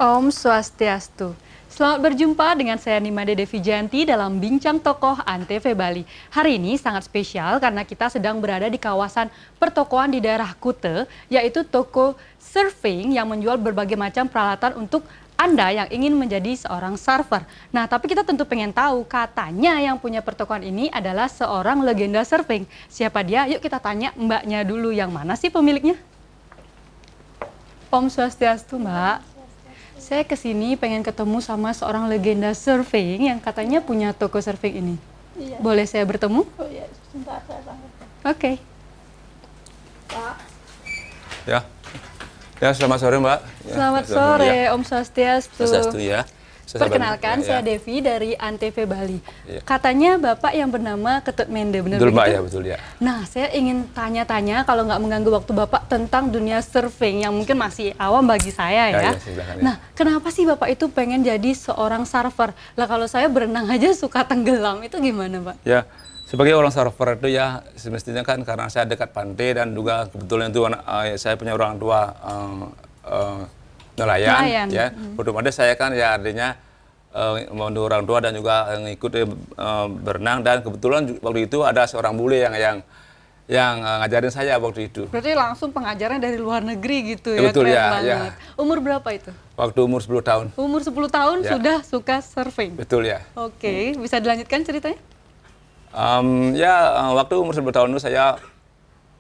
Om Swastiastu. Selamat berjumpa dengan saya Nimade Devi Janti dalam Bincang Tokoh Antv Bali. Hari ini sangat spesial karena kita sedang berada di kawasan pertokoan di daerah Kute, yaitu toko surfing yang menjual berbagai macam peralatan untuk Anda yang ingin menjadi seorang surfer. Nah, tapi kita tentu pengen tahu, katanya yang punya pertokoan ini adalah seorang legenda surfing. Siapa dia? Yuk kita tanya mbaknya dulu, yang mana sih pemiliknya? Om Swastiastu, Mbak. Saya kesini pengen ketemu sama seorang legenda surfing yang katanya punya toko surfing ini. Iya. Boleh saya bertemu? Oh iya, sebentar saya panggil. Oke. Pak, Ya, selamat sore Mbak. Ya, Selamat sore, ya. Om Swastiastu. Swastiastu ya. Perkenalkan, saya Ya. Devi dari Antv Bali. Ya. Katanya Bapak yang bernama Ketut Mende, benar Betul Mbak, begitu? ya betul ya. Nah, saya ingin tanya-tanya kalau nggak mengganggu waktu Bapak tentang dunia surfing yang mungkin masih awam bagi saya ya. Ya, silakan, ya. Nah, kenapa sih Bapak itu pengen jadi seorang surfer? Lah kalau saya berenang aja suka tenggelam, itu gimana Pak? Ya, sebagai orang surfer itu ya semestinya kan karena saya dekat pantai dan juga kebetulan itu saya punya orang tua nelayan ya. Otomatis saya kan ya artinya membantu orang tua dan juga ngikut berenang, dan kebetulan waktu itu ada seorang bule yang ngajarin saya waktu itu. Berarti langsung pengajarnya dari luar negeri gitu Ya, ya, betul, keren ya, banget. ya. Umur berapa itu? Waktu umur 10 tahun. Umur 10 tahun Ya. sudah suka surfing? Betul ya. Oke, bisa dilanjutkan ceritanya? Waktu umur 10 tahun itu saya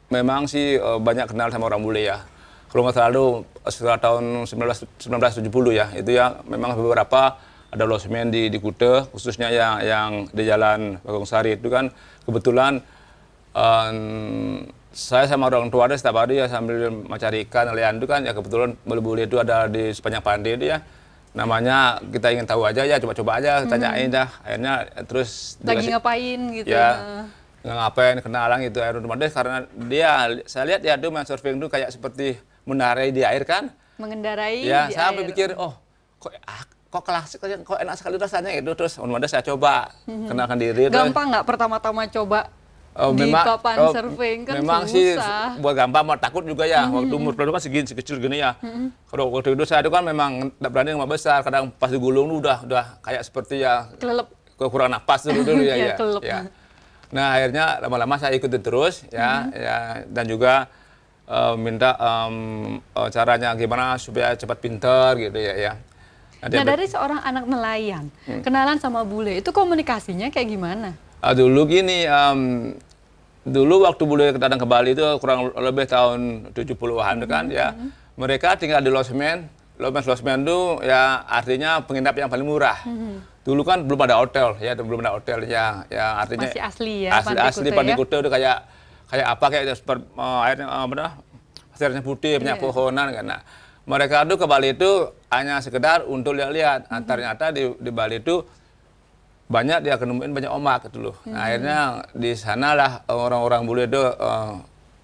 memang sih banyak kenal sama orang bule ya. Kalau nggak salah itu setelah tahun 1970 ya, itu ya memang beberapa ada losmen di Kute, khususnya yang di Jalan Bagong Sari itu kan kebetulan saya sama orang tua ada setiap hari ya sambil mencari ikan nelayan itu kan ya, kebetulan bule-bule itu ada di sepanjang pantai itu ya. Namanya kita ingin tahu aja ya, coba-coba aja, tanyain dah. Akhirnya terus Lagi ngapain gitu? ya, nggak ngapain, kenalan gitu. Otomatis karena saya lihat ya, dia main surfing itu kayak seperti mendarai di air kan. Mengendarai Ya, di saya air. berpikir, oh kok klasik, kok enak sekali rasanya gitu. Terus otomatis saya coba kenalkan diri. Gampang nggak pertama-tama coba di papan surfing? Kan memang sih susah. buat gampang, mau takut juga ya. Waktu umur itu kan segini, sekecil gini ya. Kalau waktu itu saya itu kan memang tidak berani sama besar. Kadang pas digulung udah kayak seperti ya Kelelep. kekurangan napas dulu ya. Iya, Ya, kelelep. ya. Nah akhirnya lama-lama saya ikutin terus ya, dan juga minta caranya gimana supaya cepat pinter gitu ya. Nah, dari seorang anak nelayan, kenalan sama bule, itu komunikasinya kayak gimana? Dulu gini, dulu waktu bule datang ke Bali itu kurang lebih tahun 70-an kan ya. Mereka tinggal di losmen. Losmen itu ya artinya penginap yang paling murah. Dulu kan belum ada hotel ya, belum ada hotel ya artinya Masih asli ya, asli Pantai Kute itu kayak apa, kayak seperti airnya pasirnya putih, banyak pohonan kan. Nah, mereka tuh ke Bali itu hanya sekedar untuk lihat-lihat. Ternyata di Bali itu banyak dia nemuin banyak omak gitu loh. Nah, akhirnya di sanalah orang-orang bule itu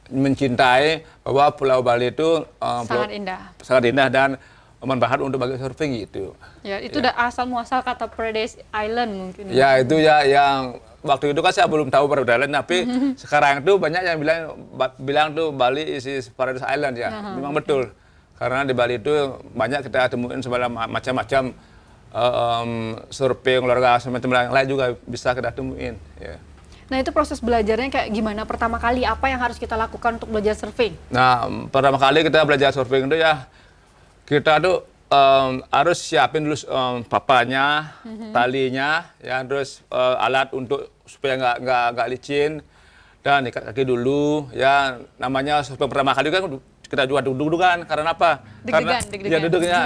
mencintai bahwa Pulau Bali itu sangat indah dan bermanfaat untuk bagi surfing gitu. Ya, itu udah asal muasal kata Paradise Island mungkin. Ya, itu ya yang waktu itu kan saya belum tahu Paradise Island, tapi sekarang itu banyak yang bilang tuh Bali is Paradise Island ya. Memang betul. Karena di Bali itu banyak kita temuin macam-macam surfing, olahraga semacam yang lain juga bisa kita temuin. Ya. Nah, itu proses belajarnya kayak gimana? Pertama kali apa yang harus kita lakukan untuk belajar surfing? Nah, pertama kali kita belajar surfing itu ya, kita tuh harus siapin dulu papannya, talinya, ya, terus alat untuk supaya nggak licin, dan ikat kaki dulu. Ya, namanya surfing pertama kali kan kita juga duduk kan, karena apa? Karena Deg-degan. ya duduknya.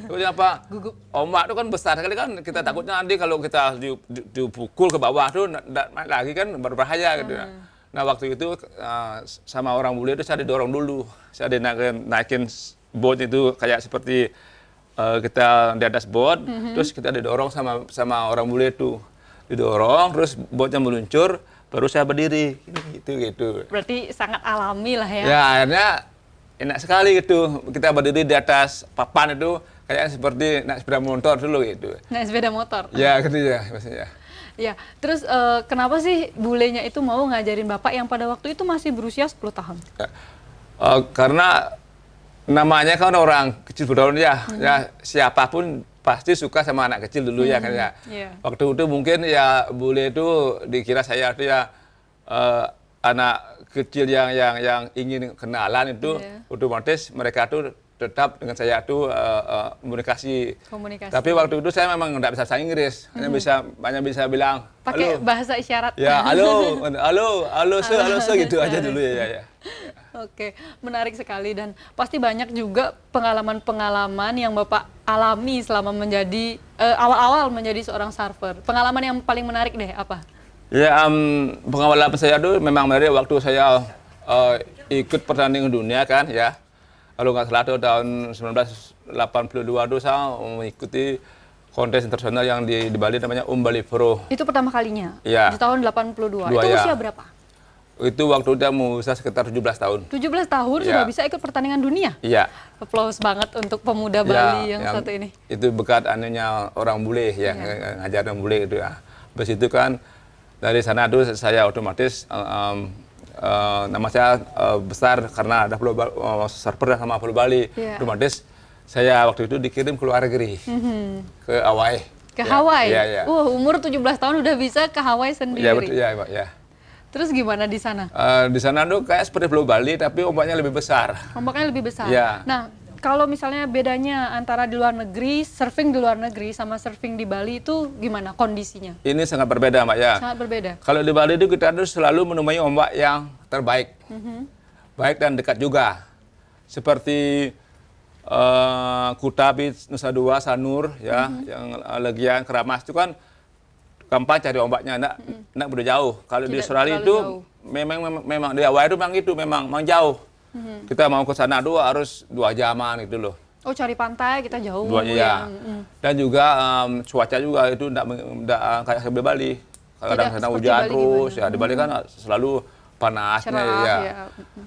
Kemudian apa? Gugup. Ombak itu kan besar sekali kan, kita takutnya nanti kalau kita dipukul ke bawah tuh nggak naik lagi kan berbahaya gitu. Nah, waktu itu sama orang bule itu saya didorong dulu. Saya naikin boat itu kayak seperti kita di atas boat, terus kita didorong sama orang bule itu. Didorong, terus boatnya meluncur, baru saya berdiri gitu. Berarti sangat alami lah ya. Ya, akhirnya enak sekali gitu. Kita berdiri di atas papan itu kayak seperti naik sepeda motor dulu gitu. Naik sepeda motor. Ya, gitu ya maksudnya. Ya, terus kenapa sih bulenya itu mau ngajarin Bapak yang pada waktu itu masih berusia 10 tahun? Karena Namanya kan orang kecil berdaun ya, ya siapapun pasti suka sama anak kecil dulu ya kan ya. Iya. Waktu itu mungkin ya bule itu dikira saya itu ya anak kecil yang ingin kenalan itu otomatis mereka tuh tetap dengan saya tuh komunikasi. Tapi waktu itu saya memang nggak bisa bahasa Inggris, hanya bisa bilang pakai halo. bahasa isyarat. Ya, halo, gitu aja dulu ya. Oke, menarik sekali dan pasti banyak juga pengalaman-pengalaman yang Bapak alami selama menjadi awal-awal menjadi seorang surfer. Pengalaman yang paling menarik deh apa? Ya, pengalaman saya dulu memang dari waktu saya ikut pertandingan dunia kan ya. Kalau nggak salah itu tahun 1982 itu saya mengikuti kontes internasional yang di Bali namanya Bali Pro. Itu pertama kalinya? Iya. Di tahun 82. Itu ya. usia berapa? Itu waktu dia usia sekitar 17 tahun. 17 tahun Ya. sudah bisa ikut pertandingan dunia? Iya. Applause banget untuk pemuda Bali yang satu ini. Itu berkat anunya orang bule ya, ngajarin bule itu ya. Habis itu kan dari sana tuh saya otomatis nama saya besar karena ada surfer sama Pulau Bali. Otomatis saya waktu itu dikirim ke luar negeri, ke Hawaii. Ke Hawaii? Ya. Umur 17 tahun udah bisa ke Hawaii sendiri? Iya, betul, ya. Terus gimana di sana? Di sana tuh kayak seperti Pulau Bali, tapi ombaknya lebih besar. Ombaknya lebih besar? Ya. Nah, kalau misalnya bedanya antara di luar negeri, surfing di luar negeri sama surfing di Bali itu gimana kondisinya? Ini sangat berbeda, Mbak ya. Sangat berbeda? Kalau di Bali itu kita harus selalu menemui ombak yang terbaik. Baik dan dekat juga. Seperti Kuta Beach, Nusa Dua, Sanur, ya, yang Legian, Keramas itu kan gampang cari ombaknya, enggak udah jauh. Kalau di Australia itu memang di Hawaii itu memang jauh. Kita mau ke sana harus 2 jaman gitu loh. Oh, cari pantai kita jauh. Dan juga cuaca juga itu enggak kayak di Bali. Kadang sana hujan terus, ya di Bali kan selalu panasnya ya.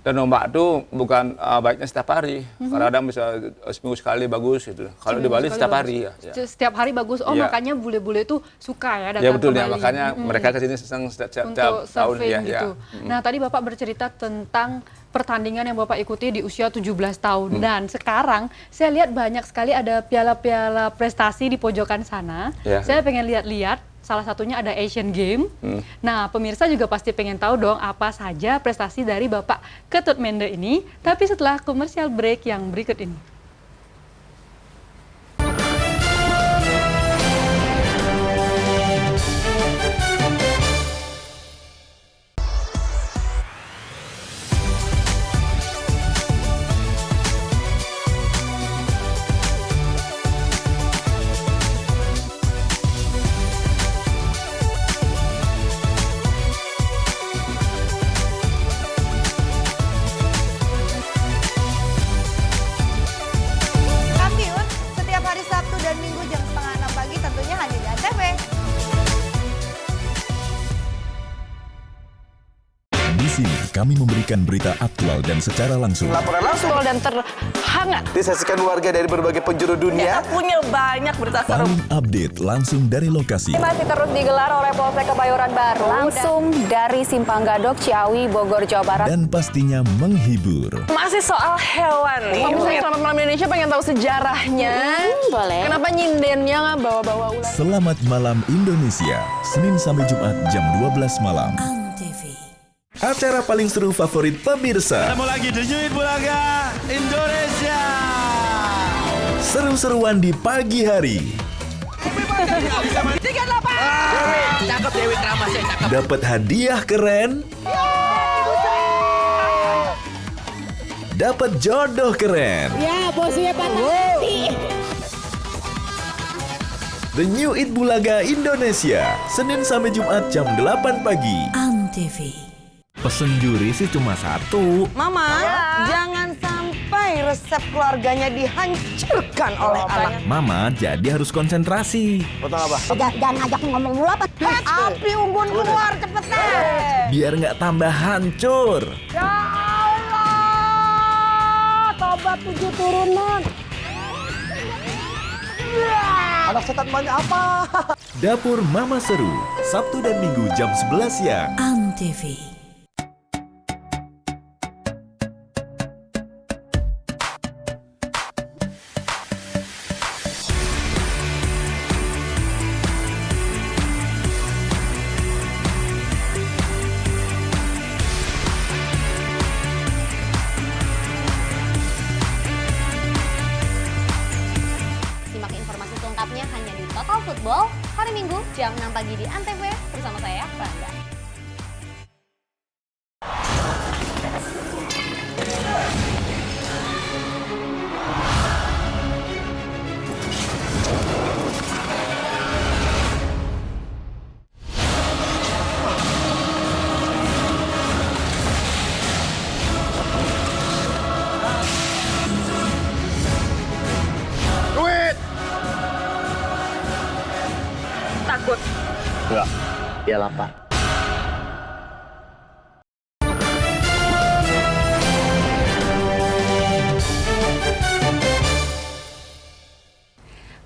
Dan ombak itu bukan baiknya setiap hari. Kadang bisa seminggu sekali bagus gitu. Kalau di Bali setiap hari ya. Setiap hari bagus. Oh, makanya bule-bule itu suka ya datang ya, betul, ke Bali. Ya, makanya mereka ke sini setiap untuk tahun surfing ya. gitu. Nah, tadi Bapak bercerita tentang pertandingan yang Bapak ikuti di usia 17 tahun. Dan sekarang saya lihat banyak sekali ada piala-piala prestasi di pojokan sana. Saya pengen lihat-lihat. Salah satunya ada Asian Games. Nah, pemirsa juga pasti pengen tahu dong apa saja prestasi dari Bapak Ketut Mende ini. Tapi setelah komersial break yang berikut ini. Di sini kami memberikan berita aktual dan secara langsung. Laporan langsung dan terhangat disaksikan warga dari berbagai penjuru dunia. Kita punya banyak berita seru. Paling update langsung dari lokasi. Masih terus digelar oleh Polsek Kebayoran Baru. Langsung dari Simpang Gadok, Ciawi, Bogor, Jawa Barat. Dan pastinya menghibur. Masih soal hewan nih. Misalnya Selamat Malam Indonesia pengen tahu sejarahnya. Boleh. Kenapa nyindennya nggak bawa-bawa ular? Selamat Malam Indonesia, Senin sampai Jumat jam 12 malam. Acara paling seru favorit pemirsa. Ketemu lagi The New Eat Bulaga Indonesia. Seru-seruan di pagi hari. 38. Cakep Dewi Kramasya, cakep. Dapat hadiah keren. Dapat jodoh keren. Ya, bosnya patah. The New Eat Bulaga Indonesia, Senin sampai Jumat jam 8 pagi. Antv. Pesen juri sih cuma satu. Mama, jangan sampai resep keluarganya dihancurkan oleh anak. Mama jadi harus konsentrasi. Potong apa? Jangan ngajak ngomong dulu apa? Api unggun keluar cepetan. Biar nggak tambah hancur. Ya Allah, tobat 7 turunan. Anak setan banyak apa? Dapur Mama Seru, Sabtu dan Minggu jam 11 siang. Antv. Basketball hari Minggu jam 6 pagi di Antv bersama saya, Rangga. Takut. Enggak, dia lapar.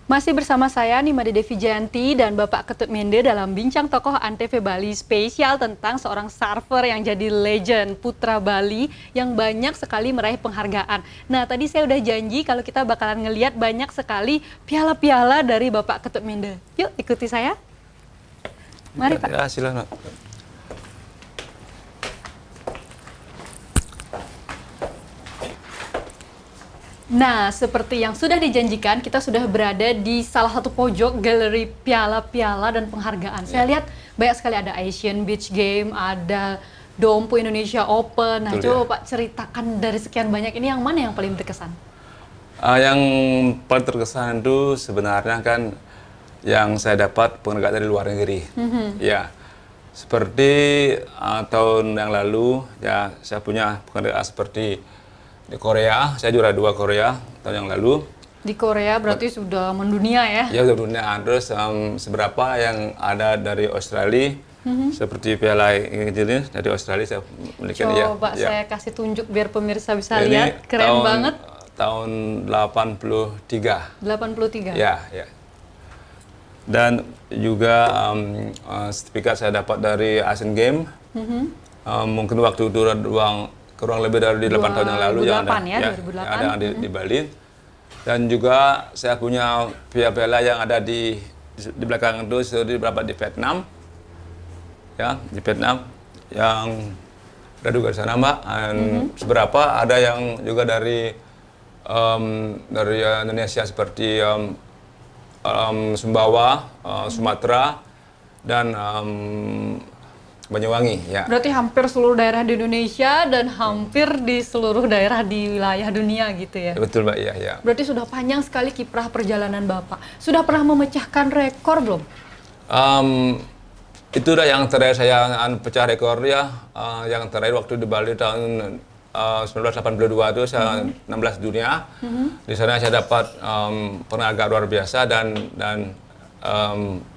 Masih bersama saya Nimade Devi Janti dan Bapak Ketut Mende dalam Bincang Tokoh Antv Bali spesial tentang seorang surfer yang jadi legend putra Bali yang banyak sekali meraih penghargaan. Nah, tadi saya udah janji kalau kita bakalan ngelihat banyak sekali piala-piala dari Bapak Ketut Mende. Yuk ikuti saya. Mari Pak. Ya, silakan. Nah, seperti yang sudah dijanjikan, kita sudah berada di salah satu pojok galeri piala-piala dan penghargaan. Saya lihat banyak sekali ada Asian Beach Game, ada Dompo Indonesia Open. Nah, Betul, coba Pak ceritakan dari sekian banyak ini yang mana yang paling berkesan? Yang paling terkesan itu sebenarnya kan yang saya dapat penghargaan dari luar negeri. Ya, seperti tahun yang lalu ya saya punya penghargaan seperti di Korea, saya juara 2 Korea tahun yang lalu. Di Korea berarti sudah mendunia ya? Ya, sudah dunia. Terus seberapa yang ada dari Australia, seperti Piala Inggris dari Australia saya memiliki. Coba saya kasih tunjuk biar pemirsa bisa lihat, keren banget. Tahun 83. 83? Ya, ya. Dan juga sertifikat saya dapat dari Asian Games. Mungkin waktu itu kurang lebih dari 8 tahun yang lalu yang ada, 2008. yang ada di Bali. Dan juga saya punya piala yang ada di belakang itu di beberapa di Vietnam. Ya, di Vietnam yang ada juga di sana, Mbak. Dan seberapa ada yang juga dari Indonesia seperti Sumbawa, Sumatera, dan Banyuwangi. Ya. Berarti hampir seluruh daerah di Indonesia dan hampir di seluruh daerah di wilayah dunia gitu ya? Betul, Mbak. Iya, ya. Berarti sudah panjang sekali kiprah perjalanan Bapak. Sudah pernah memecahkan rekor belum? Itu udah yang terakhir saya pecah rekor ya. Yang terakhir waktu di Bali tahun 1982 itu saya 16 dunia. Di sana saya dapat penghargaan luar biasa dan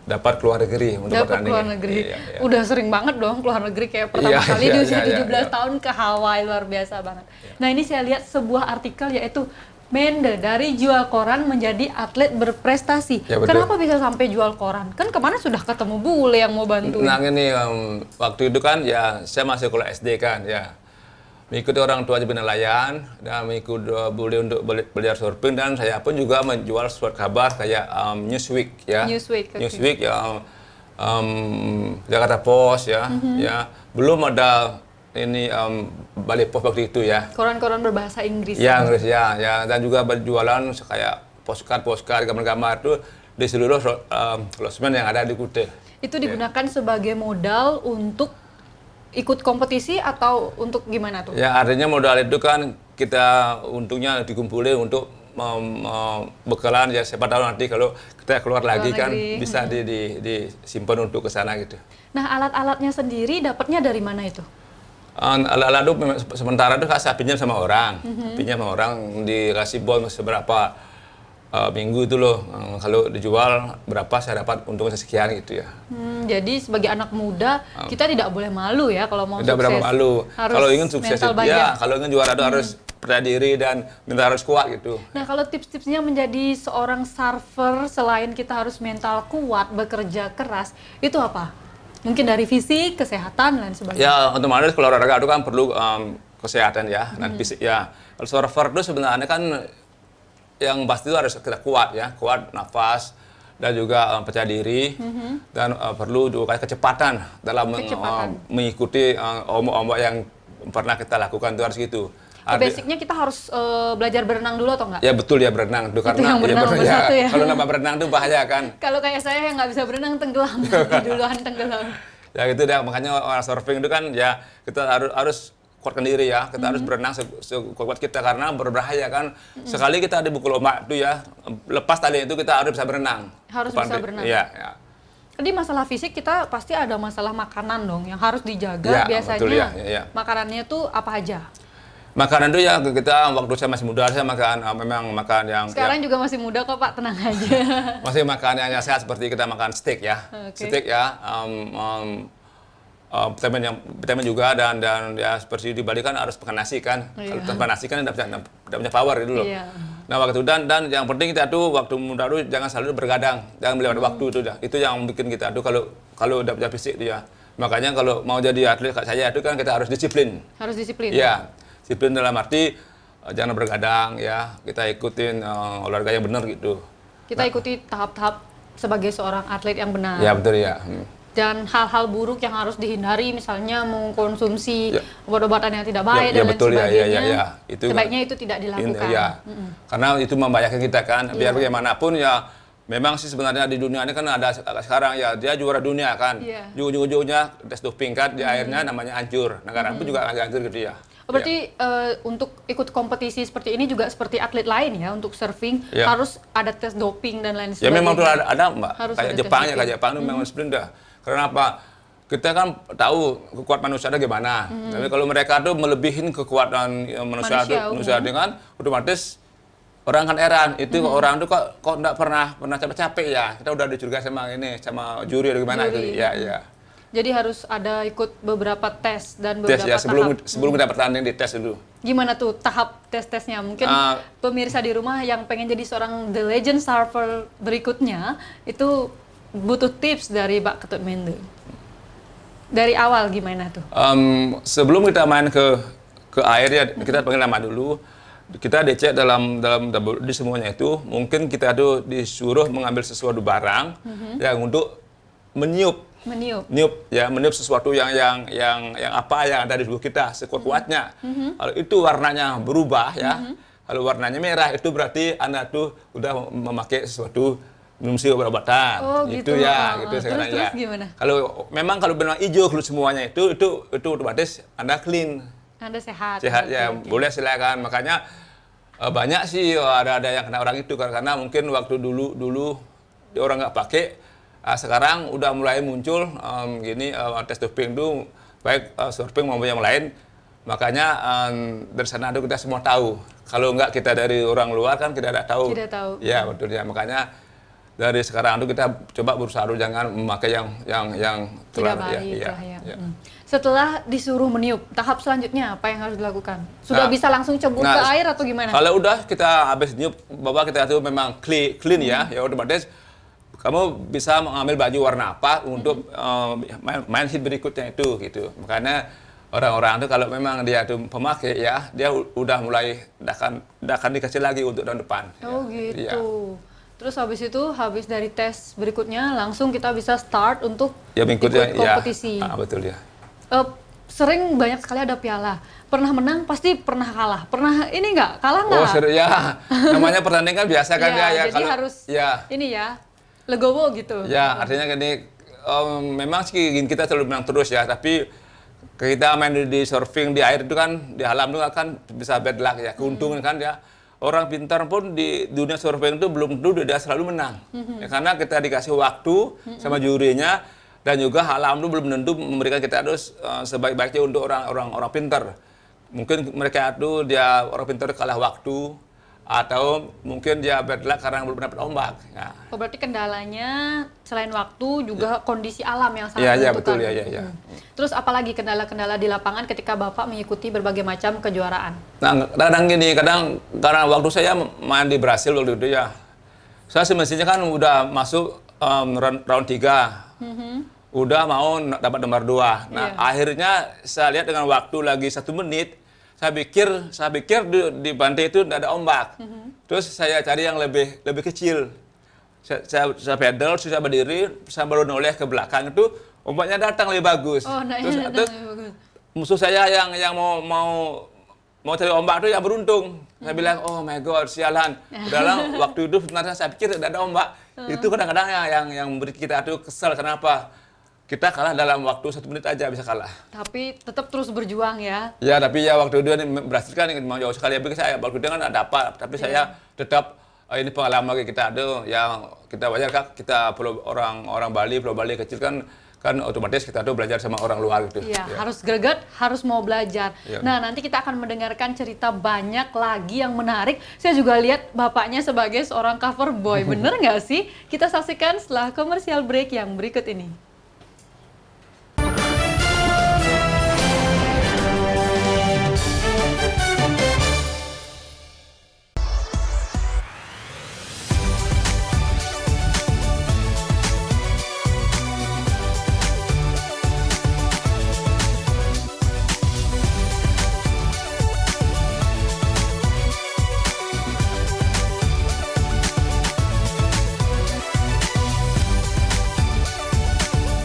dapat keluar negeri untuk dapat bertanding. Keluar negeri. Iya, iya. Udah sering banget dong keluar negeri kayak pertama kali di usia 17 tahun ke Hawaii, luar biasa banget. Nah, ini saya lihat sebuah artikel yaitu Mende dari jual koran menjadi atlet berprestasi. Ya, kenapa bisa sampai jual koran? Kan kemana sudah ketemu bule yang mau bantuin. Nah, ini waktu itu kan ya saya masih kuliah SD kan ya. Mengikuti orang tua jadi nelayan dan mengikuti bule untuk belajar surfing, dan saya pun juga menjual surat kabar kayak Newsweek ya. Newsweek, okay. Newsweek ya, Jakarta Post ya. Ya, belum ada ini Bali Post waktu itu ya. Koran-koran berbahasa Inggris. Ya, Inggris ya, ya, dan juga berjualan kayak postcard, gambar-gambar itu di seluruh losmen yang ada di Kuta. Itu digunakan sebagai modal untuk ikut kompetisi atau untuk gimana tuh? Ya, artinya modal itu kan kita untungnya dikumpulin untuk bekalan ya, siapa tahu nanti kalau kita keluar lagi kan bisa disimpan untuk ke sana gitu. Nah, alat-alatnya sendiri dapatnya dari mana itu? Alat-alat itu sementara itu saya pinjam sama orang, dikasih bon seberapa minggu itu loh, kalau dijual berapa saya dapat untungnya sekian gitu ya. Jadi sebagai anak muda kita tidak boleh malu ya kalau mau tidak sukses. Tidak malu. Kalau ingin sukses itu ya, kalau ingin juara itu harus percaya diri dan mental harus kuat gitu. Nah, kalau tips-tipsnya menjadi seorang surfer selain kita harus mental kuat, bekerja keras, itu apa? Mungkin dari fisik, kesehatan dan sebagainya. Ya, otomatis kalau olahraga itu kan perlu kesehatan ya dan fisik ya. Kalau surfer itu sebenarnya kan yang pasti itu harus kita kuat ya, kuat nafas dan juga percaya diri dan perlu juga kecepatan dalam mengikuti ombak-ombak yang pernah kita lakukan itu harus gitu. Basicnya kita harus belajar berenang dulu atau enggak? Ya betul ya berenang tuh, karena yang berenang nomor satu ya. Kalau nggak berenang tuh bahaya kan. Kalau kayak saya yang nggak bisa berenang tenggelam, duluan tenggelam. Ya gitu deh, makanya orang surfing itu kan ya kita harus kuatkan diri ya, kita harus berenang sekuat kita karena berbahaya kan. Sekali kita dipukul ombak itu ya, lepas tali itu kita harus bisa berenang. Harus bisa berenang. Iya, ya. Jadi masalah fisik kita pasti ada masalah makanan dong yang harus dijaga. Ya, biasanya betul, ya. makanannya tuh apa aja? Makanan itu ya kita waktu saya masih muda saya makan memang makan yang sekarang juga masih muda kok Pak, tenang aja. masih makan yang sehat seperti kita makan steak ya. Steak ya, vitamin juga dan ya seperti di Bali kan harus makan nasi kan. Kalau tanpa nasi kan tidak punya power itu loh. Nah waktu itu dan yang penting kita tuh waktu muda tuh jangan selalu bergadang, jangan melewati waktu itu dah. Itu yang bikin kita tuh kalau udah punya fisik dia. Makanya kalau mau jadi atlet kayak saya itu kan kita harus disiplin. Harus disiplin. Iya. Disiplin dalam arti jangan bergadang ya. Kita ikutin olahraga yang benar gitu. Kita ikuti tahap-tahap sebagai seorang atlet yang benar. Ya betul ya. Dan hal-hal buruk yang harus dihindari, misalnya mengkonsumsi obat-obatan yang tidak baik dan lain sebagainya. Itu sebaiknya itu tidak dilakukan. Karena itu membahayakan kita kan. Biar bagaimanapun ya, memang sih sebenarnya di dunia ini kan ada sekarang ya dia juara dunia kan. Ujung-ujungnya tes doping kan, di akhirnya namanya hancur. Negara pun juga agak hancur gitu ya. Berarti untuk ikut kompetisi seperti ini juga seperti atlet lain ya, untuk surfing harus ada tes doping dan lain sebagainya. Ya memang tuh ada Mbak. Harus kayak Jepang ya, kayak Jepang itu memang sebenarnya dah. Karena apa? Kita kan tahu kekuatan manusia ada gimana. Tapi kalau mereka tuh melebihin kekuatan manusia dengan otomatis orang kan heran. Itu orang tuh kok enggak pernah capek-capek ya. Kita udah dicurigai sama juri atau gimana itu. Ya. Jadi harus ada ikut beberapa tes dan beberapa tes ya, tahap. sebelum kita bertanding di tes dulu. Gimana tuh tahap tes-tesnya? Mungkin pemirsa di rumah yang pengen jadi seorang The Legend Surfer berikutnya itu butuh tips dari Pak Ketut Mende. Dari awal gimana tuh? Sebelum kita main ke air ya, kita panggil nama dulu. Kita dicek dalam di semuanya itu, mungkin kita tuh disuruh mengambil sesuatu barang yang untuk meniup sesuatu yang apa yang ada di tubuh kita sekuat-kuatnya. Kalau itu warnanya berubah ya, kalau warnanya merah itu berarti Anda tuh udah memakai sesuatu mengonsumsi obat-obatan. Gitu ya, gitu sekarang ya. Gimana? Kalau benar hijau semuanya itu otomatis Anda clean. Anda sehat. Sehat ya, boleh silakan. Makanya banyak sih ada yang kena orang itu karena mungkin waktu dulu orang nggak pakai. Sekarang udah mulai muncul tes doping itu baik surfing maupun yang lain. Makanya dari sana itu kita semua tahu. Kalau nggak kita dari orang luar kan kita tidak tahu. Tidak tahu. Ya betul ya. Makanya dari sekarang itu kita coba berusaha jangan memakai yang tidak baik. Setelah disuruh meniup, tahap selanjutnya apa yang harus dilakukan? Sudah bisa langsung cebur ke air atau gimana? Kalau udah kita habis niup bahwa kita itu memang clean ya otomatis kamu bisa mengambil baju warna apa untuk main hit berikutnya itu gitu. Makanya orang-orang itu kalau memang dia itu pemakai ya, dia udah mulai akan dikasih lagi untuk tahun depan. Oh ya. Gitu. Ya. Terus habis dari tes berikutnya langsung kita bisa start untuk ikut kompetisi. Ya. Betul ya. Sering banyak sekali ada piala. Pernah menang pasti pernah kalah. Pernah ini nggak? Kalah nggak? Oh sering ya. Namanya pertandingan biasa kan ya. Jadi harus ini ya. Legowo gitu. Ya, artinya gini, memang sih kita selalu menang terus ya, tapi kita main di surfing di air itu kan, di alam itu kan bisa bad luck ya, keuntungan kan ya. Orang pintar pun di dunia surfing itu belum tentu dia selalu menang. Ya, karena kita dikasih waktu sama jurinya, dan juga alam itu belum tentu memberikan kita harus sebaik-baiknya untuk orang pintar. Mungkin mereka itu orang pintar kalah waktu, atau mungkin dia bad luck karena belum dapat ombak. Ya. Oh, berarti kendalanya selain waktu juga kondisi alam yang sangat menentukan. Betul ya. Terus apalagi kendala-kendala di lapangan ketika Bapak mengikuti berbagai macam kejuaraan? Nah, karena waktu saya main di Brasil waktu itu ya, saya semestinya kan udah masuk round 3. Udah mau dapat nomor 2. Nah, akhirnya saya lihat dengan waktu lagi 1 menit, saya pikir di pantai itu tidak ada ombak. Terus saya cari yang lebih kecil. Saya pedal, saya berdiri, saya baru noleh ke belakang itu ombaknya datang lebih bagus. Oh, terus lebih bagus. Musuh saya yang mau mau cari ombak tuh yang beruntung. Saya bilang, oh my god, sialan. Padahal waktu itu sebenarnya saya pikir tidak ada ombak. Itu kadang-kadang yang memberi kita tuh kesel. Kenapa? Kita kalah dalam waktu 1 menit aja bisa kalah. Tapi tetap terus berjuang ya. Ya, tapi ya waktu itu berhasil kan, mau jauh sekali. Tapi saya waktu itu kan ada apa, tapi saya tetap ini pengalaman bagi kita tuh yang kita wajar kan, kita orang Bali, Pulau Bali kecil kan otomatis kita tuh belajar sama orang luar gitu. Iya, harus greget, harus mau belajar. Ya. Nah, nanti kita akan mendengarkan cerita banyak lagi yang menarik. Saya juga lihat bapaknya sebagai seorang cover boy. Bener nggak sih? Kita saksikan setelah komersial break yang berikut ini.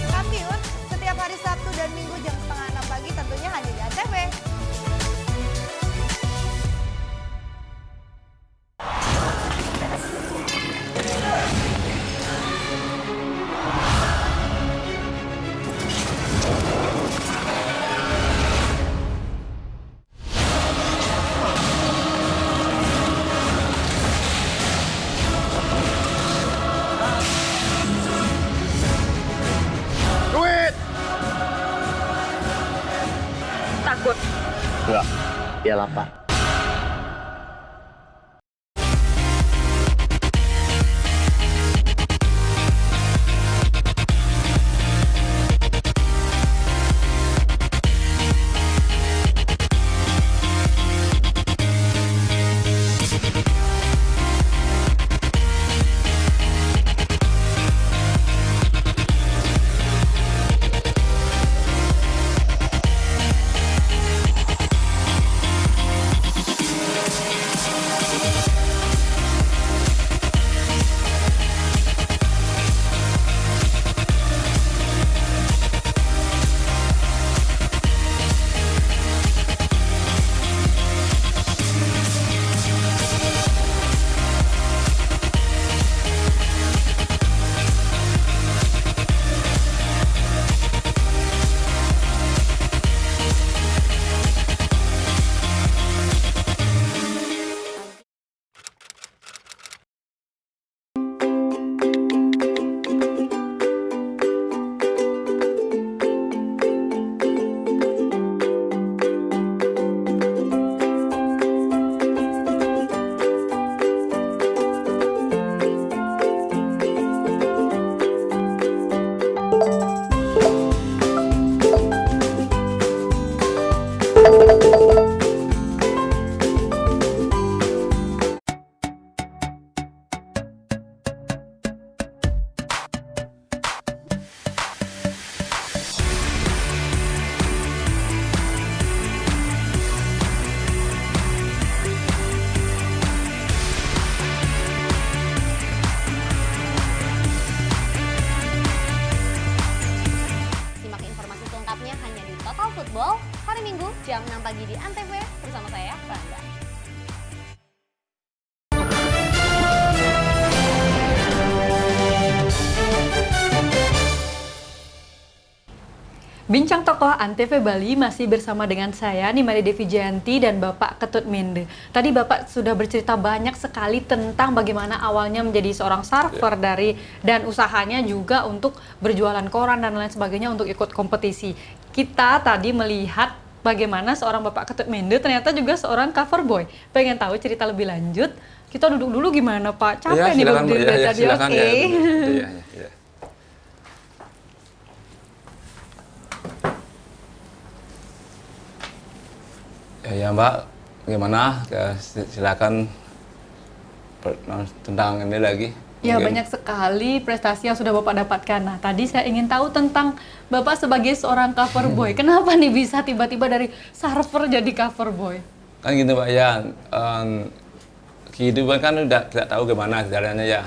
Kampiun setiap hari Sabtu dan Minggu jam 5:30 pagi tentunya hanya di ANTV. Enggak, dia lapar. Football hari Minggu jam 6 pagi di ANTV bersama saya, Rangga. Bincang Tokoh ANTV Bali masih bersama dengan saya, Nimade Devi Janti dan Bapak Ketut Mende. Tadi Bapak sudah bercerita banyak sekali tentang bagaimana awalnya menjadi seorang surfer dan usahanya juga untuk berjualan koran dan lain sebagainya untuk ikut kompetisi. Kita tadi melihat bagaimana seorang Bapak Ketut Mende ternyata juga seorang cover boy. Pengen tahu cerita lebih lanjut? Kita duduk dulu gimana Pak? Capek nih berdiri dari tadi. Oke. Ya Mbak, gimana? Silakan tentang ini lagi. Ya, banyak sekali prestasi yang sudah Bapak dapatkan. Nah, tadi saya ingin tahu tentang Bapak sebagai seorang cover boy. Kenapa nih bisa tiba-tiba dari surfer jadi cover boy? Kan gitu Mbak ya, kehidupan kan udah tidak tahu gimana caranya ya.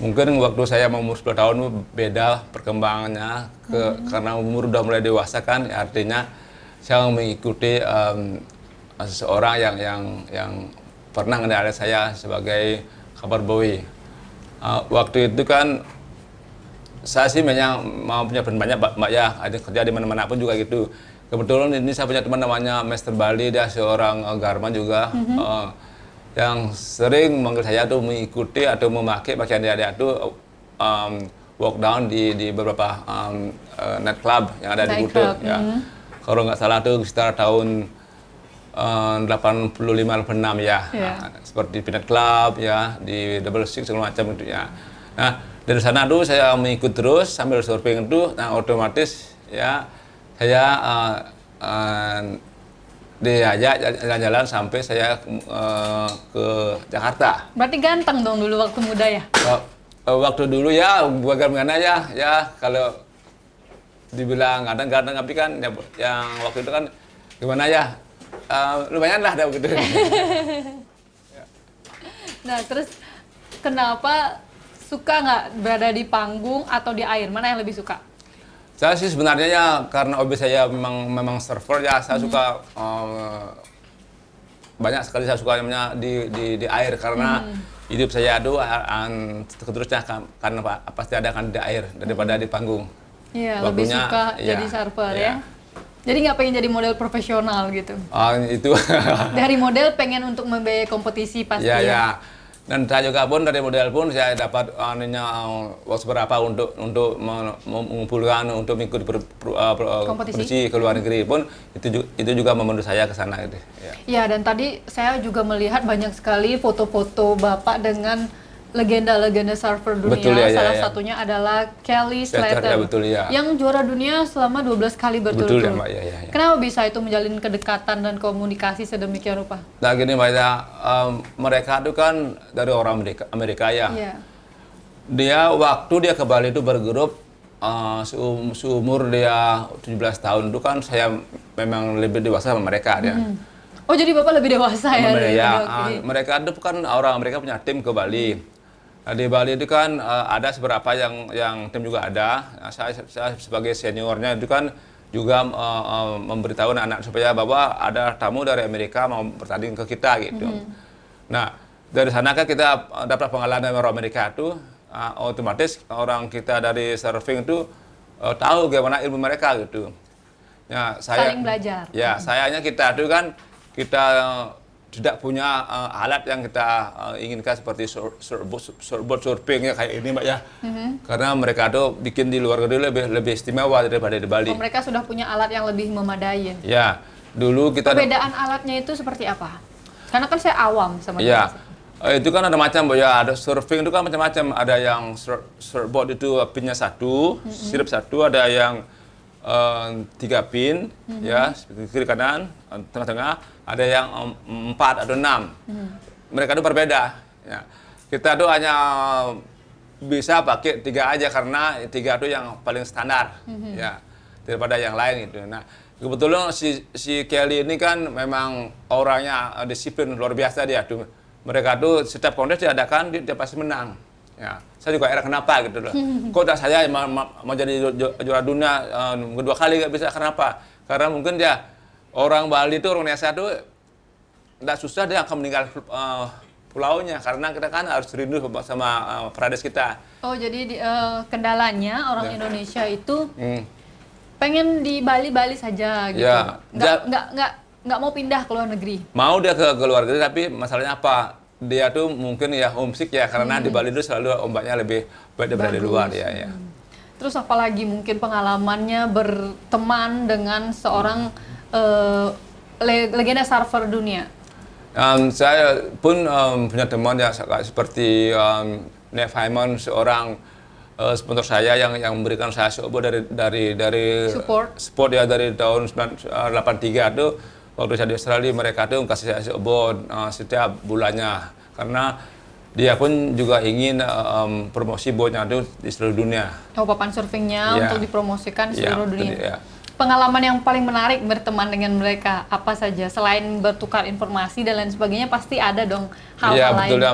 Mungkin waktu saya umur 10 tahun beda perkembangannya, karena umur udah mulai dewasa kan, artinya saya mengikuti seseorang yang pernah mengenali saya sebagai kabar boy. Waktu itu kan saya sih memang mau punya teman banyak Mbak ya, ada kerja di mana-mana pun juga gitu. Kebetulan ini saya punya teman namanya Mr. Bali, dia seorang garman juga, yang sering manggil saya tuh mengikuti atau memakai pakaian dia tuh walk down di beberapa night club yang ada di Kuta. Ya. Kalau nggak salah tuh sekitar tahun 85-86 ya, seperti Pinat Club ya, di Double Six segala macam gitu ya. Nah dari sana tuh saya mengikut terus sambil surfing itu, nah otomatis ya saya diajak jalan-jalan sampai saya ke Jakarta. Berarti ganteng dong dulu waktu muda ya? Waktu dulu ya bagaimana ya kalau dibilang ganteng tapi kan yang waktu itu kan gimana ya? Lumayan lah ada begitu. Nah terus kenapa suka nggak berada di panggung atau di air? Mana yang lebih suka? Saya sih sebenarnya ya karena hobi saya memang surfer ya, saya suka banyak sekali saya sukanya di air karena hidup saya itu terusnya karena pasti ada kan di air daripada di panggung. Iya, lebih suka jadi surfer ya. Jadi nggak pengen jadi model profesional gitu? Itu. Dari model pengen untuk membiayai kompetisi pasti ya? Dan saya juga pun dari model pun saya dapat seberapa untuk mengumpulkan untuk mengikuti kompetisi ke luar negeri pun itu juga membantu saya ke sana gitu. Ya, dan tadi saya juga melihat banyak sekali foto-foto Bapak dengan legenda-legenda surfer dunia. Betul, ya, salah satunya adalah Kelly Slater, yang juara dunia selama 12 kali berturut-turut. Betul ya Mbak, ya. Kenapa bisa itu menjalin kedekatan dan komunikasi sedemikian rupa? Nah gini Mbak ya, mereka itu kan dari orang Amerika ya. Dia waktu dia ke Bali itu bergrup, seumur dia 17 tahun itu kan saya memang lebih dewasa sama mereka dia. Oh jadi Bapak lebih dewasa ya? Mereka itu kan orang Amerika punya tim ke Bali. Nah, di Bali itu kan ada beberapa yang tim juga ada. Nah, saya sebagai seniornya itu kan juga memberitahu anak-anak supaya bahwa ada tamu dari Amerika mau bertanding ke kita gitu. Nah dari sana kan kita dapat pengalaman dari orang Amerika itu, otomatis orang kita dari surfing itu tahu bagaimana ilmu mereka gitu. Ya, saling belajar. Ya, sayangnya kita itu kan kita tidak punya alat yang kita inginkan seperti surfboard surfing ya kayak ini Mbak ya. Karena mereka tuh bikin di luar negeri lebih istimewa daripada di Bali. Mereka sudah punya alat yang lebih memadai. Ya, dulu kita perbedaan alatnya itu seperti apa? Karena kan saya awam sama ya. Itu kan ada macam Mbak ya, ada surfing itu kan macam-macam. Ada yang surfboard itu pinnya satu, sirip satu, ada yang 3 pin ya, kiri kanan, tengah-tengah, ada yang 4 atau 6. Mereka itu berbeda ya. Kita tuh hanya bisa pakai 3 aja karena 3 itu yang paling standar ya daripada yang lain gitu. Nah kebetulan si Kelly ini kan memang orangnya disiplin luar biasa dia tuh. Mereka tuh setiap kontes diadakan dia pasti menang. Ya, saya juga heran kenapa gitu loh. Kok tak saya mau jadi juara dunia kedua kali nggak bisa, kenapa? Karena mungkin dia orang Bali itu orang Indonesia tuh tidak susah dia akan meninggal pulaunya karena kita kan harus rindu sama paradise kita. Oh jadi kendalanya orang Indonesia itu pengen di Bali saja gitu. Ya, nggak mau pindah ke luar negeri. Mau dia ke luar negeri tapi masalahnya apa? Dia tuh mungkin ya homesick ya karena di Bali itu selalu ombaknya lebih baik daripada di luar ya. Terus apalagi mungkin pengalamannya berteman dengan seorang legenda surfer dunia? Saya pun punya teman ya seperti Nev Hyman, seorang sponsor saya yang memberikan saya support dari support ya dari tahun 1983 itu. Waktu saya di Australia, mereka tuh kasih saya support setiap bulannya. Karena dia pun juga ingin promosi boatnya itu di seluruh dunia. Papan surfingnya untuk dipromosikan di seluruh dunia. Ya. Pengalaman yang paling menarik berteman dengan mereka, apa saja? Selain bertukar informasi dan lain sebagainya, pasti ada dong hal-hal lain. Betul ya.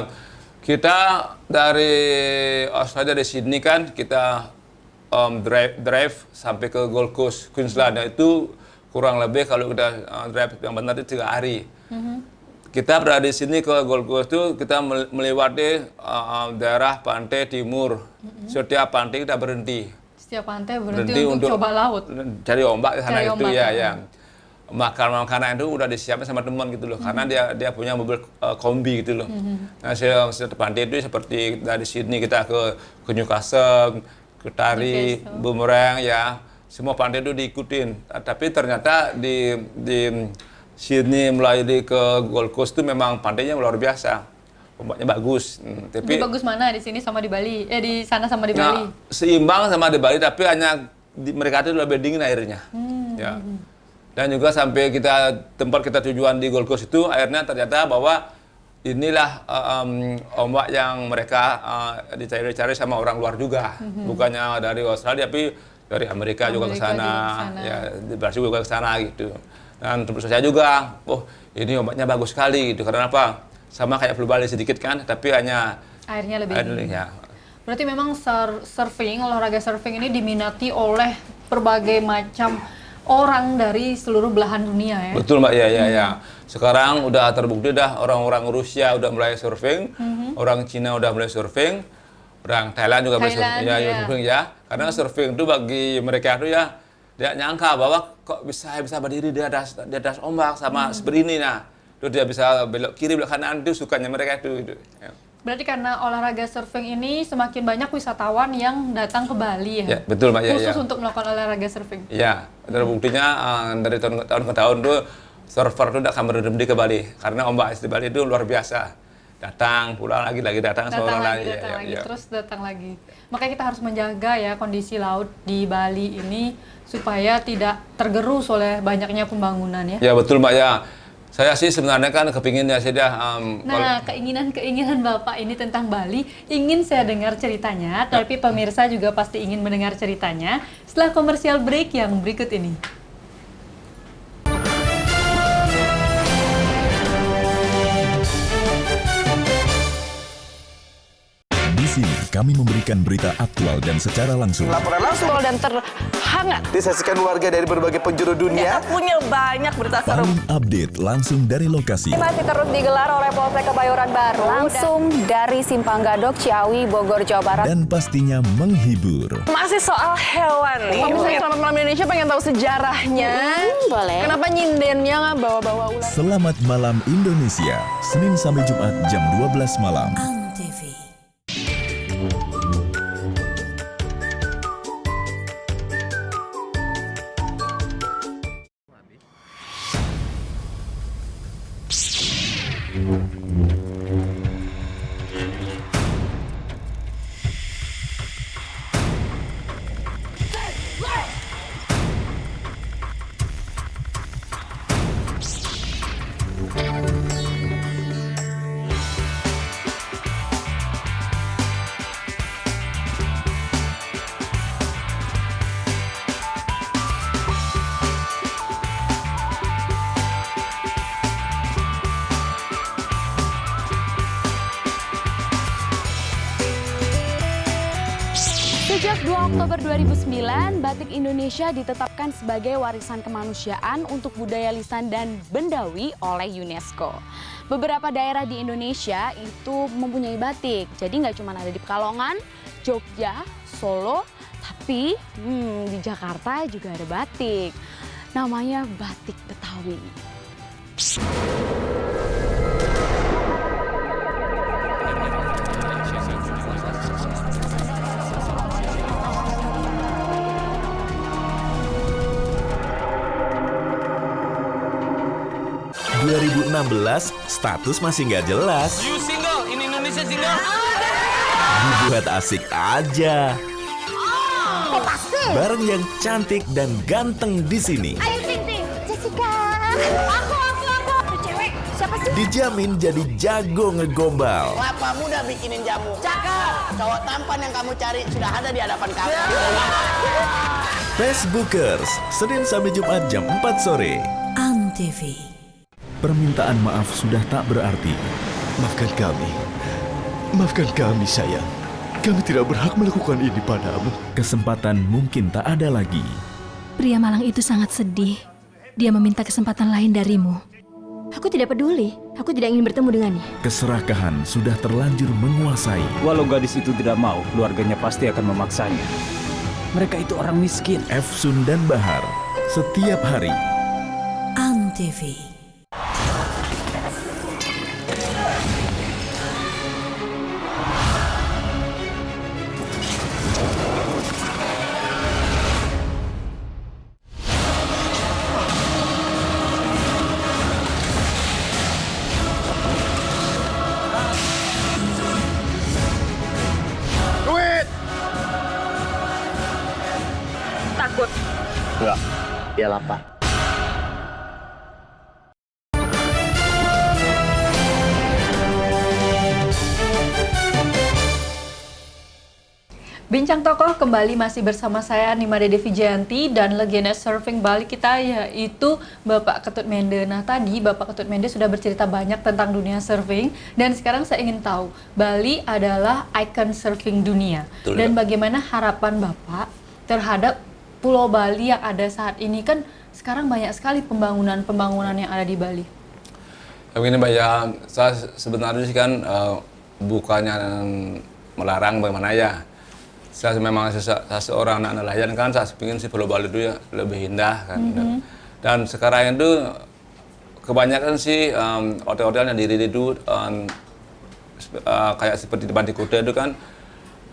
Kita dari Australia, dari Sydney kan, kita drive sampai ke Gold Coast, Queensland. Nah, itu kurang lebih kalau kita drive yang benar itu 3 hari. Kita berada di sini ke Gold Coast itu kita melewati daerah pantai timur. Setiap pantai kita berhenti. Setiap pantai berhenti untuk coba laut. Cari ombak di sana Cari itu ombak, ya. Makanan itu udah disiapin sama teman gitu loh, karena dia punya mobil kombi gitu loh. Nah, setiap pantai itu seperti dari sini kita ke Newcastle, ke Tari, Boomerang ya, semua pantai itu diikutin. Tapi ternyata di sini mulai ke Gold Coast itu memang pantainya luar biasa, ombaknya bagus. Tapi bagus mana di sini sama di Bali? Di sana sama di Bali? Seimbang sama di Bali, tapi hanya mereka itu lebih dingin airnya. Ya. Dan juga sampai tempat kita tujuan di Gold Coast itu akhirnya ternyata bahwa inilah ombak yang mereka dicari-cari sama orang luar juga, bukannya dari Australia tapi dari Amerika juga ke sana, ya di Brasil juga ke sana gitu. Dan tentu saja juga, ini ombaknya bagus sekali gitu. Karena apa? Sama kayak Pulau Bali sedikit kan, tapi hanya airnya lebih dingin. Ya. Berarti memang olahraga surfing ini diminati oleh berbagai macam orang dari seluruh belahan dunia ya. Betul Mbak, ya. Sekarang udah terbukti orang-orang Rusia udah mulai surfing, orang Cina udah mulai surfing, orang Thailand juga mulai surfing ya. Karena surfing itu bagi mereka itu ya, dia nyangka bahwa kok bisa berdiri di atas ombak sama seperti ini. Nah, terus dia bisa belok kiri belok kanan, itu sukanya mereka itu. Ya. Berarti karena olahraga surfing ini semakin banyak wisatawan yang datang ke Bali ya? Ya betul Mbak. Khusus untuk melakukan olahraga surfing? Ya, terbuktinya dari tahun ke tahun tuh surfer itu akan berhenti ke Bali. Karena ombak di Bali itu luar biasa. Datang, pulang lagi datang seorang lagi. Terus datang lagi. Makanya kita harus menjaga ya kondisi laut di Bali ini supaya tidak tergerus oleh banyaknya pembangunan ya? Ya betul Mbak ya. Saya sih sebenarnya kan kepinginnya sudah. Keinginan Bapak ini tentang Bali, ingin saya dengar ceritanya, tapi pemirsa juga pasti ingin mendengar ceritanya setelah komersial break yang berikut ini. Di sini kami memberikan berita aktual dan secara langsung. Laporan langsung dan terhangat disaksikan warga dari berbagai penjuru dunia. Kita punya banyak berita seru. Paling update langsung dari lokasi. Masih terus digelar oleh Polsek Kebayoran Baru. Langsung dari Simpang Gadok, Ciawi, Bogor, Jawa Barat. Dan pastinya menghibur. Masih soal hewan nih. Misalnya Selamat Malam Indonesia pengen tahu sejarahnya. Boleh. Kenapa nyindennya bawa-bawa ular? Selamat Malam Indonesia, Senin sampai Jumat jam 12 malam. TV. Sejak 2 Oktober 2009, batik Indonesia ditetapkan sebagai warisan kemanusiaan untuk budaya lisan dan bendawi oleh UNESCO. Beberapa daerah di Indonesia itu mempunyai batik, jadi nggak cuma ada di Pekalongan, Jogja, Solo, tapi di Jakarta juga ada batik. Namanya batik Betawi. 2016, status masih nggak jelas. You single, in Indonesia single. Dibuat asik aja. Bareng yang cantik dan ganteng di sini. Ayo Ting Ting, Jessica. Aku. Cewek, siapa sih? Dijamin jadi jago ngegombal. Kelapa muda bikinin jamu. Cakep. Cowok tampan yang kamu cari sudah ada di hadapan kamu. Facebookers, Senin sampai Jumat jam 4 sore. ANTV. Permintaan maaf sudah tak berarti. Maafkan kami sayang. Kami tidak berhak melakukan ini padamu. Kesempatan mungkin tak ada lagi. Pria malang itu sangat sedih. dia meminta kesempatan lain darimu. Aku tidak peduli. Aku tidak ingin bertemu dengannya. Keserakahan sudah terlanjur menguasai. Walau gadis itu tidak mau, keluarganya pasti akan memaksanya. Mereka itu orang miskin. Efsun dan Bahar, setiap hari. Antv. Takut. Enggak, dia lapar. Bincang Tokoh kembali masih bersama saya Nimade Devi Janti dan legenda surfing Bali kita yaitu Bapak Ketut Mende. Nah tadi Bapak Ketut Mende sudah bercerita banyak tentang dunia surfing dan sekarang saya ingin tahu Bali adalah ikon surfing dunia. Betul, dan bagaimana harapan Bapak terhadap Pulau Bali yang ada saat ini, kan sekarang banyak sekali pembangunan yang ada di Bali. Begini Mbak ya, saya sebenarnya sih kan bukannya melarang bagaimana ya. Saya memang seorang anak nelayan kan, saya ingin si Pulau Bali itu ya lebih indah kan. Dan sekarang itu kebanyakan sih hotel-hotel yang diri itu kayak seperti di Pantai Kuta itu kan,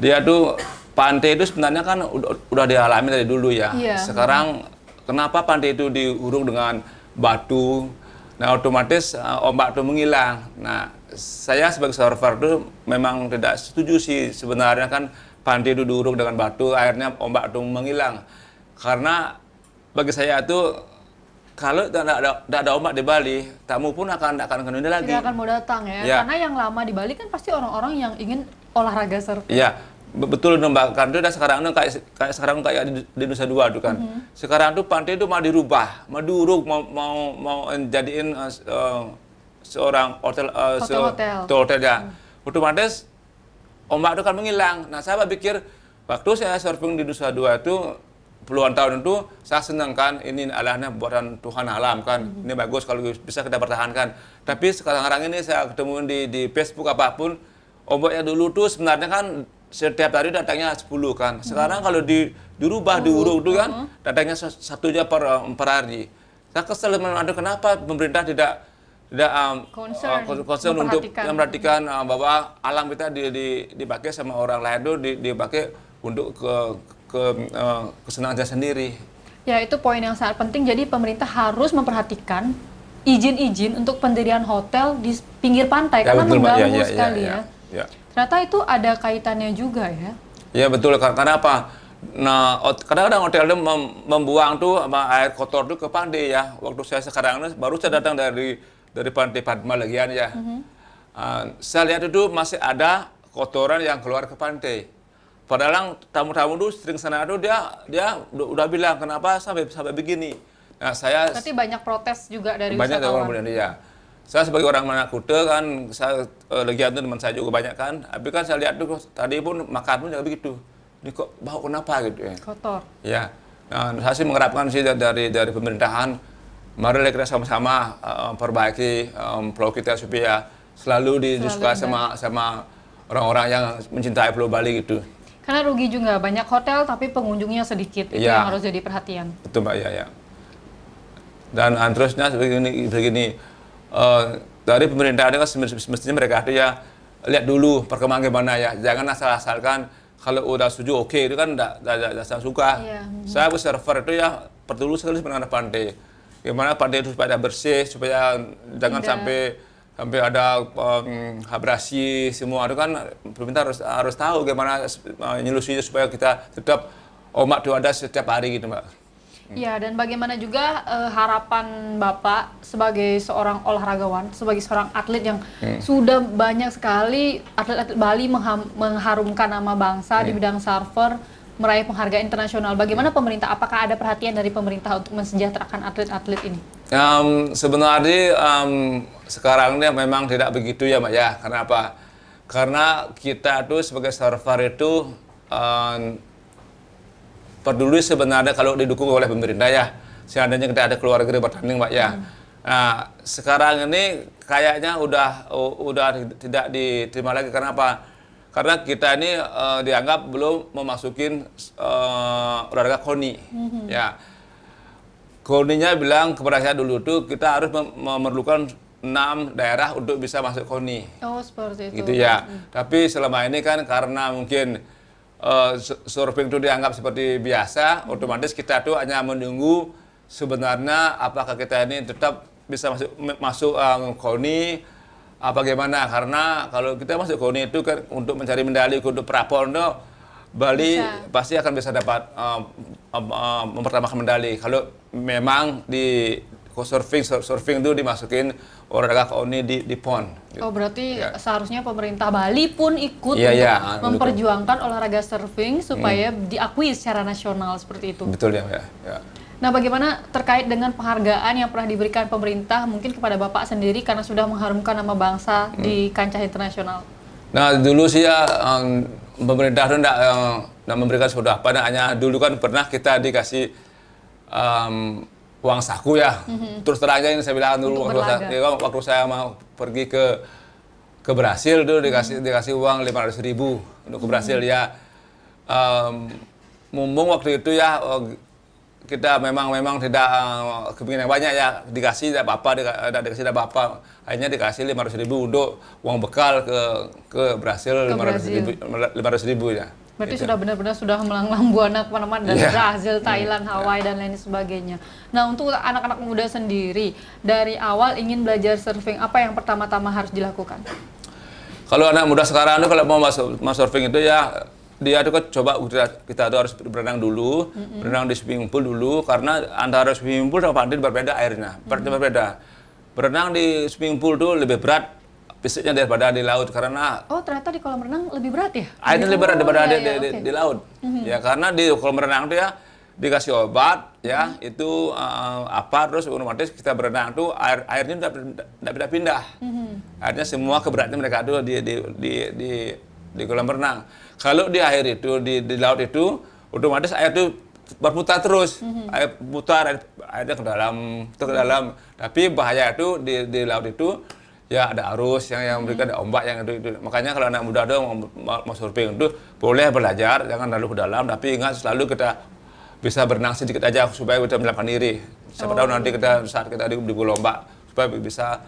dia tuh pantai itu sebenarnya kan udah dialami dari dulu ya. Sekarang kenapa pantai itu diuruk dengan batu? Nah otomatis ombak itu menghilang. Nah saya sebagai surfer itu memang tidak setuju sih sebenarnya kan pantai itu diuruk dengan batu, akhirnya ombak itu menghilang. Karena bagi saya itu kalau tidak ada ombak di Bali, tamu pun akan kembali lagi. Tidak akan mau datang ya. Karena yang lama di Bali kan pasti orang-orang yang ingin olahraga surfing. Iya, betul Mbak. Karena itu sekarang kayak di Nusa Dua itu kan. Sekarang tuh pantai itu mau dirubah, mau diuruk, mau jadiin seorang hotel ya. Otomatis ombak itu kan menghilang. Nah, saya pikir waktu saya surfing di Nusa Dua itu puluhan tahun itu saya senang kan, ini alahnya buatan Tuhan alam kan. Ini bagus kalau bisa kita pertahankan. Tapi sekarang ini saya ketemu di Facebook apapun, ombaknya dulu tuh sebenarnya kan setiap hari datangnya 10 kan. Sekarang kalau dirubah, diuruk itu kan datangnya 1 aja per hari. Saya kesel, aduh kenapa pemerintah tidak concern untuk memperhatikan bahwa alam kita dipakai sama orang lain itu dipakai untuk kesenangan sendiri. Ya itu poin yang sangat penting. Jadi pemerintah harus memperhatikan izin untuk pendirian hotel di pinggir pantai karena mengganggu sekali ya. Ternyata itu ada kaitannya juga ya. Ya betul, karena apa? Nah, kadang-kadang hotel itu membuang tuh air kotor tuh ke pantai ya. Waktu saya sekarang baru saya datang dari pantai Padma Legian ya. Saya lihat itu masih ada kotoran yang keluar ke pantai. Padahal tamu-tamu itu sering sana itu dia udah bilang kenapa sampai begini. Nah, saya berarti banyak protes juga dari banyak wisatawan. Banyak ya. Saya sebagai orang Manakute kan, saya Legian itu teman saya juga banyak kan. Tapi kan saya lihat tuh tadi pun makan pun juga begitu. Ini kok bau kenapa gitu ya. Kotor. Ya. Nah, saya sih mengharapkan sih dari pemerintahan, mari kita sama-sama perbaiki pulau kita supaya selalu disukai sama orang-orang yang mencintai Pulau Bali gitu. Karena rugi juga, banyak hotel tapi pengunjungnya sedikit, itu yang harus jadi perhatian. Betul Mbak, ya. Dan terusnya begini dari pemerintah kan semestinya mereka itu ya lihat dulu perkembangan gimana ya, jangan asal-asalkan kalau udah setuju oke, itu kan tidak suka. Saya server itu ya perlu sekali sebenarnya pantai. Gimana pantai itu supaya bersih, supaya jangan sampai ada abrasi semua itu kan pemerintah harus tahu gimana nyelusunya supaya kita tetap ombak itu ada setiap hari gitu Mbak. Ya, dan bagaimana juga harapan Bapak sebagai seorang olahragawan, sebagai seorang atlet yang sudah banyak sekali atlet-atlet Bali mengharumkan nama bangsa di bidang surfer, meraih penghargaan internasional. Bagaimana pemerintah? Apakah ada perhatian dari pemerintah untuk mensejahterakan atlet-atlet ini? Sebenarnya sekarang ini memang tidak begitu ya Mbak ya. Kenapa? Karena kita tuh sebagai surfer itu peduli sebenarnya kalau didukung oleh pemerintah ya. seandainya kita ada keluarga bertanding, Mbak ya. Nah, sekarang ini kayaknya udah tidak diterima lagi. Karena apa? Karena kita ini dianggap belum memasukin olahraga KONI. Ya, KONI-nya bilang kepada saya dulu tuh kita harus memerlukan 6 daerah untuk bisa masuk KONI. Oh, seperti itu. Gitu ya. Tapi selama ini kan karena mungkin surfing itu dianggap seperti biasa, otomatis kita tuh hanya menunggu sebenarnya apakah kita ini tetap bisa masuk KONI apa gimana. Karena kalau kita masuk KONI itu kan untuk mencari medali untuk prapon tuh Bali pasti akan bisa dapat mempertahankan medali. Kalau memang di surfing itu dimasukin olahraga KONI di PON. Oh, berarti seharusnya pemerintah Bali pun ikut untuk memperjuangkan olahraga surfing supaya diakui secara nasional seperti itu. Betul ya. Nah, bagaimana terkait dengan penghargaan yang pernah diberikan pemerintah mungkin kepada Bapak sendiri karena sudah mengharumkan nama bangsa di kancah internasional? Nah, dulu sih ya pemerintah itu tidak memberikan sudah apa, hanya dulu kan pernah kita dikasih uang saku ya. Terus terangnya ini saya bilang dulu waktu saya mau pergi ke Brasil dulu dikasih uang 500.000 untuk ke Brasil ya. Mumpung waktu itu ya kita memang tidak kepingin yang banyak ya, dikasih tidak apa-apa, dikasih tidak apa-apa. Akhirnya dikasih 500.000 untuk uang bekal ke Brasil, 500.000 ya. Berarti sudah benar-benar sudah melanglang buana kemana-mana dari Brazil, Thailand, Hawaii dan lain sebagainya. Nah, untuk anak-anak muda sendiri dari awal ingin belajar surfing, apa yang pertama-tama harus dilakukan? Kalau anak muda sekarang itu kalau mau masuk surfing itu ya dia tuh kan coba kita tuh harus berenang dulu, berenang di swimming pool dulu, karena antara swimming pool sama pantai berbeda airnya, berbeda. Berenang di swimming pool tuh lebih berat fisiknya daripada di laut karena ternyata di kolam renang lebih berat ya? Airnya lebih berat daripada di laut. Ya karena di kolam renang tuh ya dikasih obat ya itu terus otomatis kita berenang tuh airnya tidak bisa pindah. Akhirnya semua keberatan mereka tuh di kolam renang. Kalau di air itu di laut itu otomatis air itu berputar terus, air putar airnya ke dalam. Tapi bahaya itu di laut itu ya ada arus yang memberikan ada ombak yang itu. Makanya kalau anak muda itu mau surfing itu boleh belajar, jangan lalu ke dalam, tapi ingat selalu kita bisa berenang sedikit aja supaya kita menyelamatkan diri. Siapa tahu nanti saat kita di ombak supaya bisa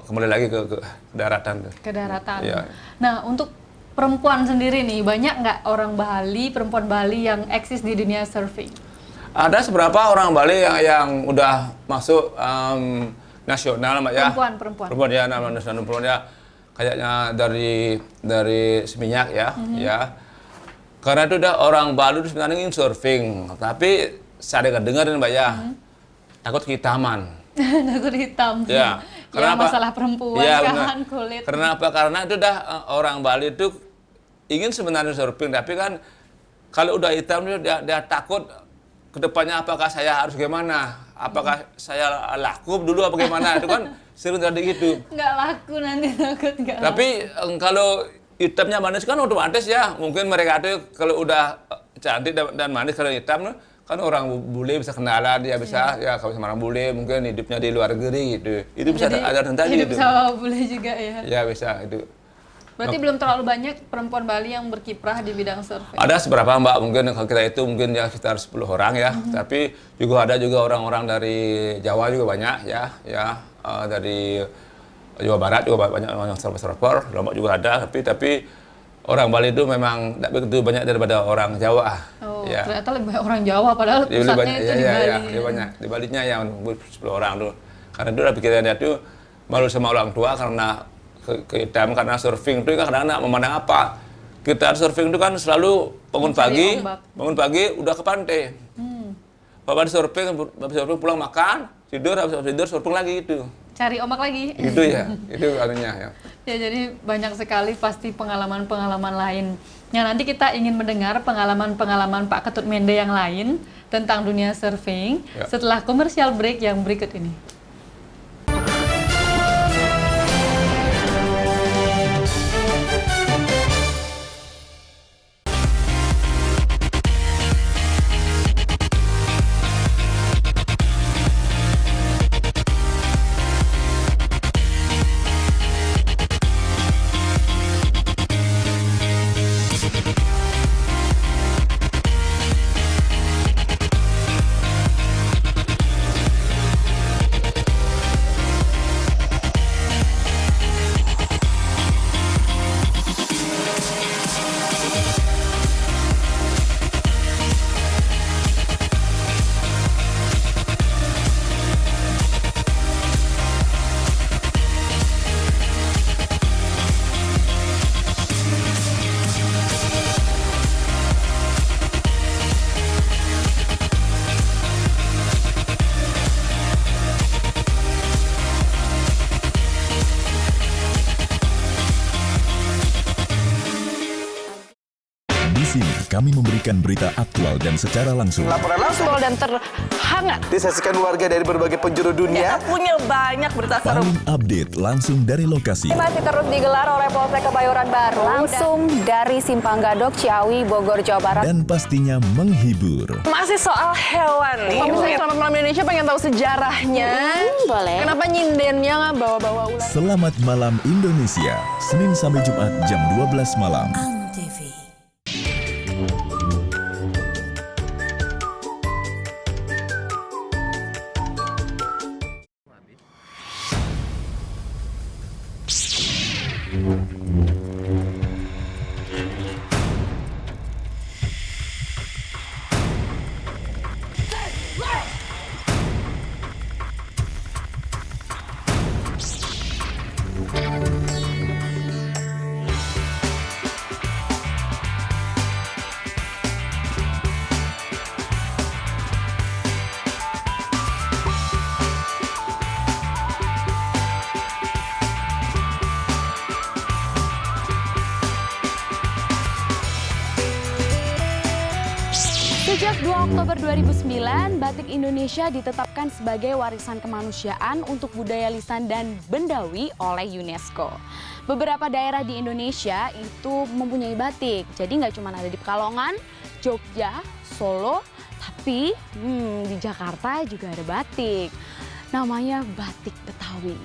kembali lagi ke daratan. Ke daratan. Ya. Nah, untuk perempuan sendiri nih, banyak nggak orang Bali, perempuan Bali yang eksis di dunia surfing? Ada seberapa orang Bali yang udah masuk nasional, Mbak ya. Perempuan ya, nama nasional perempuan ya. Kayaknya dari Seminyak ya, ya. Karena itu udah orang Bali itu sebenarnya ingin surfing, tapi saya dengar Mbak ya, takut kehitaman. Takut hitam. Ya. Ya, masalah perempuan kan, kulit. Kenapa? Karena itu udah orang Bali itu ingin sebenarnya surfing, tapi kan kalau udah hitam dia takut kedepannya apakah saya harus gimana? Apakah saya laku dulu apa gimana? Itu kan sering terjadi gitu. Nggak laku nanti takut nggak. Tapi kalau hitamnya manis kan otomatis ya, mungkin mereka itu kalau udah cantik dan manis kalau hitam kan orang bule bisa kenalan, dia bisa ya kalau sama orang bule mungkin hidupnya di luar negeri gitu. Itu bisa ada tentang hidup sama bule juga ya. Ya bisa itu. Berarti belum terlalu banyak perempuan Bali yang berkiprah di bidang surfing. Ada seberapa Mbak, mungkin kalau kita itu mungkin ya sekitar 10 orang ya. Tapi juga ada juga orang-orang dari Jawa juga banyak ya, dari Jawa Barat juga banyak orang surfer, Lombok juga ada, tapi orang Bali itu memang tidak begitu banyak daripada orang Jawa. Oh, ya. Ternyata lebih banyak orang Jawa, padahal pusatnya banyak, itu di Bali. Lebih banyak. Di Balinya yang 10 orang tuh. Karena itu udah pikirannya itu malu sama orang tua karena kehitam, karena surfing itu kan kadang-kadang memandang apa. Kita surfing itu kan selalu bangun pagi udah ke pantai. Bapak surfing pulang makan, tidur, habis tidur surfing lagi gitu. Cari ombak lagi. Gitu ya, itu artinya ya. Ya, jadi banyak sekali pasti pengalaman-pengalaman lain. Yang nanti kita ingin mendengar pengalaman-pengalaman Pak Ketut Mende yang lain tentang dunia surfing setelah komersial break yang berikut ini. kami memberikan berita aktual dan secara langsung. Laporan langsung dan terhangat disaksikan warga dari berbagai penjuru dunia. Kita punya banyak berita seru. Paling update langsung dari lokasi. Masih terus digelar oleh Polsek Kebayoran Baru langsung dari Simpang Gadok, Ciawi, Bogor, Jawa Barat. Dan pastinya menghibur. Masih soal hewan nih. Pemirsa Selamat Malam Indonesia pengen tahu sejarahnya. Boleh. Kenapa nyindennya nggak bawa-bawa ular? Selamat Malam Indonesia, Senin sampai Jumat jam 12 malam. Sejak 2 Oktober 2009, batik Indonesia ditetapkan sebagai warisan kemanusiaan untuk budaya lisan dan bendawi oleh UNESCO. Beberapa daerah di Indonesia itu mempunyai batik, jadi nggak cuma ada di Pekalongan, Jogja, Solo, tapi di Jakarta juga ada batik. Namanya batik Betawi.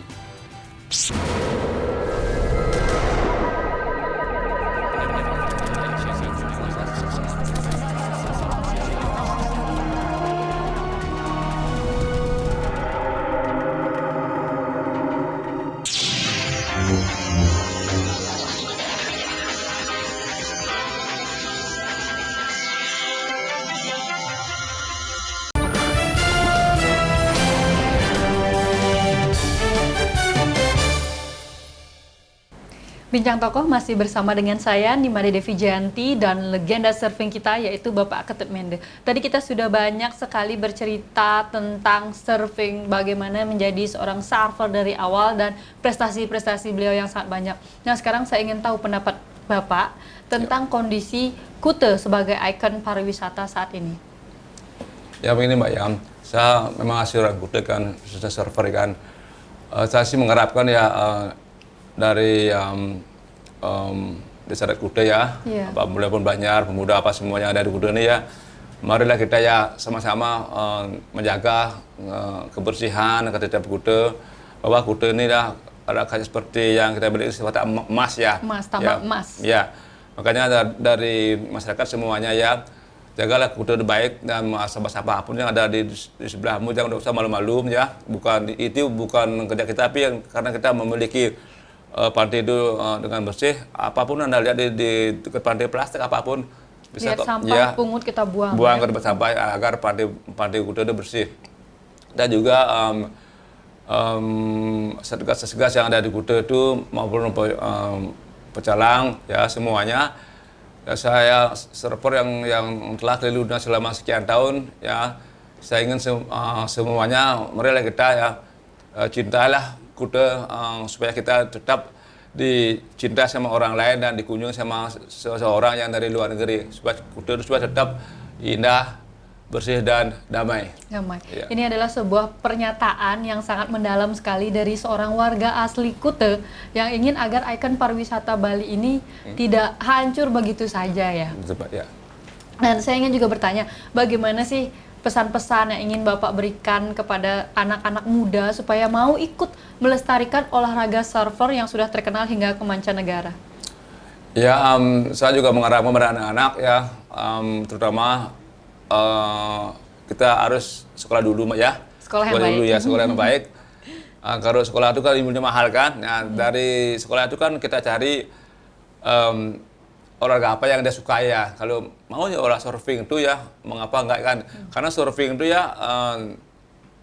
Bincang Tokoh masih bersama dengan saya, Nimade Devi Janti, dan legenda surfing kita yaitu Bapak Ketut Mende. Tadi kita sudah banyak sekali bercerita tentang surfing, bagaimana menjadi seorang surfer dari awal dan prestasi-prestasi beliau yang sangat banyak. Nah, sekarang saya ingin tahu pendapat Bapak tentang kondisi Kuta sebagai ikon pariwisata saat ini. Ya begini Mbak Yam, saya memang asli orang Kuta kan, sudah surfer kan. Saya sih mengharapkan ya dari desa adat Kuta ya, walaupun Banjar, pemuda apa semuanya ada di Kuta ini ya, marilah kita ya sama-sama menjaga kebersihan, ketertiban Kuta, bahwa Kuta ini dah ada kayak seperti yang kita beli sifatnya emas ya. Emas, tambah emas. Ya, makanya dari masyarakat semuanya ya, jagalah Kuta baik dan sampah-sampah apapun yang ada di sebelahmu jangan usah malu-malu ya. Itu bukan kerja kita, tapi yang karena kita memiliki pantai itu dengan bersih, apapun Anda lihat di dekat pantai plastik apapun bisa lihat sampah pungut kita buang ke tempat sampah agar pantai Kuta itu bersih. Dan juga segas yang ada di Kuta itu maupun pecalang ya semuanya. Ya, saya surfer yang telah keliling dunia selama sekian tahun ya, saya ingin semuanya marilah kita ya cintailah Kuta supaya kita tetap dicintai sama orang lain dan dikunjungi sama seseorang yang dari luar negeri, supaya Kuta supaya tetap indah, bersih dan damai. Damai. Ya. Ini adalah sebuah pernyataan yang sangat mendalam sekali dari seorang warga asli Kuta yang ingin agar ikon pariwisata Bali ini tidak hancur begitu saja ya. Ya. Dan saya ingin juga bertanya, bagaimana sih pesan-pesan yang ingin Bapak berikan kepada anak-anak muda supaya mau ikut melestarikan olahraga surfer yang sudah terkenal hingga ke mancanegara? Ya, saya juga mengharapkan kepada anak-anak ya, terutama kita harus sekolah dulu ya. Sekolah yang dulu baik. Ya, sekolah yang baik. Kalau sekolah itu kan ilmunya mahal kan. Nah, dari sekolah itu kan kita cari olahraga apa yang dia suka ya. Kalau mau ya olahraga surfing itu ya, mengapa enggak kan? Karena surfing itu ya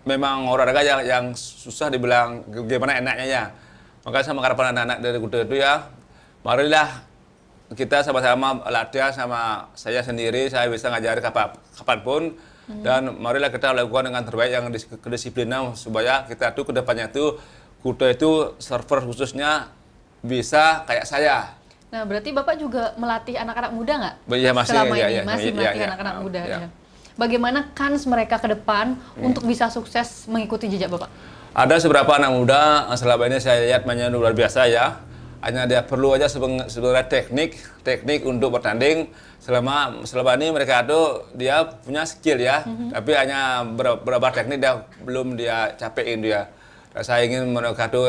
memang olahraga yang susah dibilang gimana enaknya ya. Makanya saya mengharapkan anak-anak dari Kuta itu ya, marilah kita sama-sama latihan sama saya sendiri, saya bisa ngajari kapanpun. Dan marilah kita lakukan dengan terbaik yang kedisiplinan supaya kita tuh kedepannya tuh Kuta itu surfer khususnya bisa kayak saya. Nah, berarti Bapak juga melatih anak-anak muda nggak? Iya, masih. Selama ini Ya, masih melatih anak-anak muda. Ya. Bagaimana kans mereka ke depan untuk bisa sukses mengikuti jejak Bapak? Ada beberapa anak muda selama ini saya lihat mainnya luar biasa ya. Hanya dia perlu aja sebenarnya teknik untuk bertanding. Selama ini mereka itu dia punya skill ya, tapi hanya beberapa teknik dia belum dia capein dia. Saya ingin mereka itu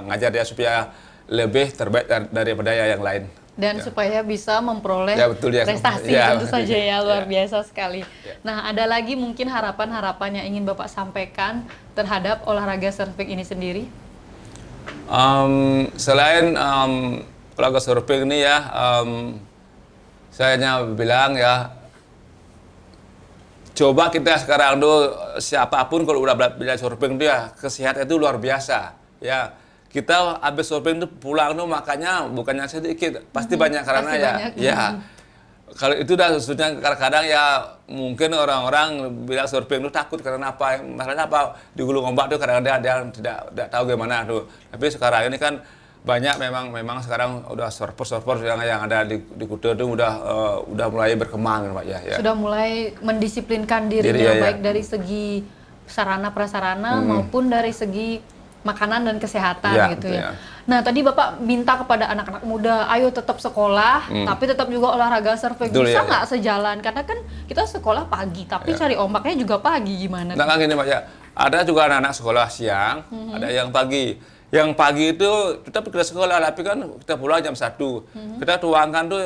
ngajar dia supaya lebih terbaik daripada yang lain. Dan supaya bisa memperoleh prestasi tentu saja ya, luar biasa sekali. Nah, ada lagi mungkin harapan-harapan yang ingin Bapak sampaikan terhadap olahraga surfing ini sendiri? Selain olahraga surfing ini ya, saya hanya bilang ya, coba kita sekarang tuh siapapun kalau udah belajar surfing dia kesehatan itu luar biasa ya. Kita habis surfing tuh pulang tuh makanya bukannya sedikit, pasti banyak karena ya. Kalau itu dah khususnya kadang-kadang ya mungkin orang-orang bilang surfing itu takut karena apa? Masalahnya apa? Di gulung ombak tuh kadang-kadang dia tidak tahu gimana tuh. Tapi sekarang ini kan banyak memang sekarang udah surfer yang ada di Kuta itu udah mulai berkembang Pak ya. Sudah mulai mendisiplinkan dirinya baik dari segi sarana prasarana maupun dari segi makanan dan kesehatan gitu ya. Nah, tadi Bapak minta kepada anak-anak muda, ayo tetap sekolah, tapi tetap juga olahraga surfing. Bisa nggak sejalan? Karena kan kita sekolah pagi, tapi cari ombaknya juga pagi, gimana? Nah, kan gini Pak ya, ada juga anak-anak sekolah siang, ada yang pagi. Yang pagi itu kita pergi ke sekolah, tapi kan kita pulang jam 1. Kita tuangkan tuh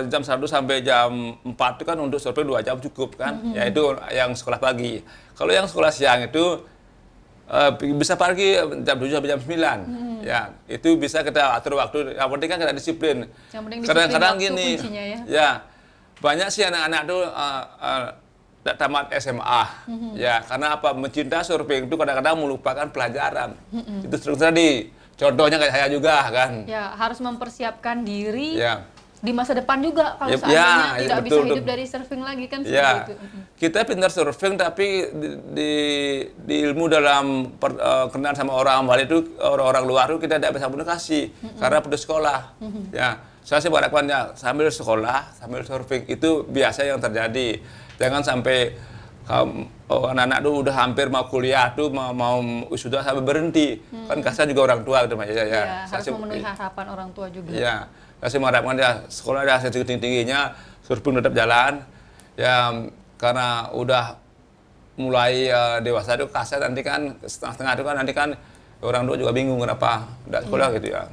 jam 1 sampai jam 4 itu kan untuk surfing 2 jam cukup kan, yaitu yang sekolah pagi. Kalau yang sekolah siang itu bisa pergi jam 7 sampai jam 9. Ya, itu bisa kita atur waktu. Yang penting kan kita disiplin. Kadang-kadang gini, ya banyak sih anak-anak tuh tamat SMA. Ya, karena apa? Mencinta surfing itu kadang-kadang melupakan pelajaran. Itu tadi contohnya kayak saya juga kan. Ya, harus mempersiapkan diri. Di masa depan juga kalau seandainya tidak bisa hidup dari surfing lagi kan seperti itu. Kita pintar surfing tapi di ilmu dalam kenalan sama orang Bali itu orang luar itu kita tidak bisa komunikasi karena putus sekolah. Ya, saya sih berharapannya sambil sekolah sambil surfing itu biasa yang terjadi. Jangan sampai anak-anak tuh udah hampir mau kuliah tuh mau sudah sampai berhenti. Kan kasihan juga orang tua gitu ya. Harus memenuhi harapan orang tua juga. Ya. Saya mengharapkan dia sekolah dia setinggi-tingginya, surfing tetap jalan. Ya, karena udah mulai dewasa itu kasar nanti kan setengah-setengah itu kan nanti kan orang tua juga bingung kenapa tidak sekolah gitu ya.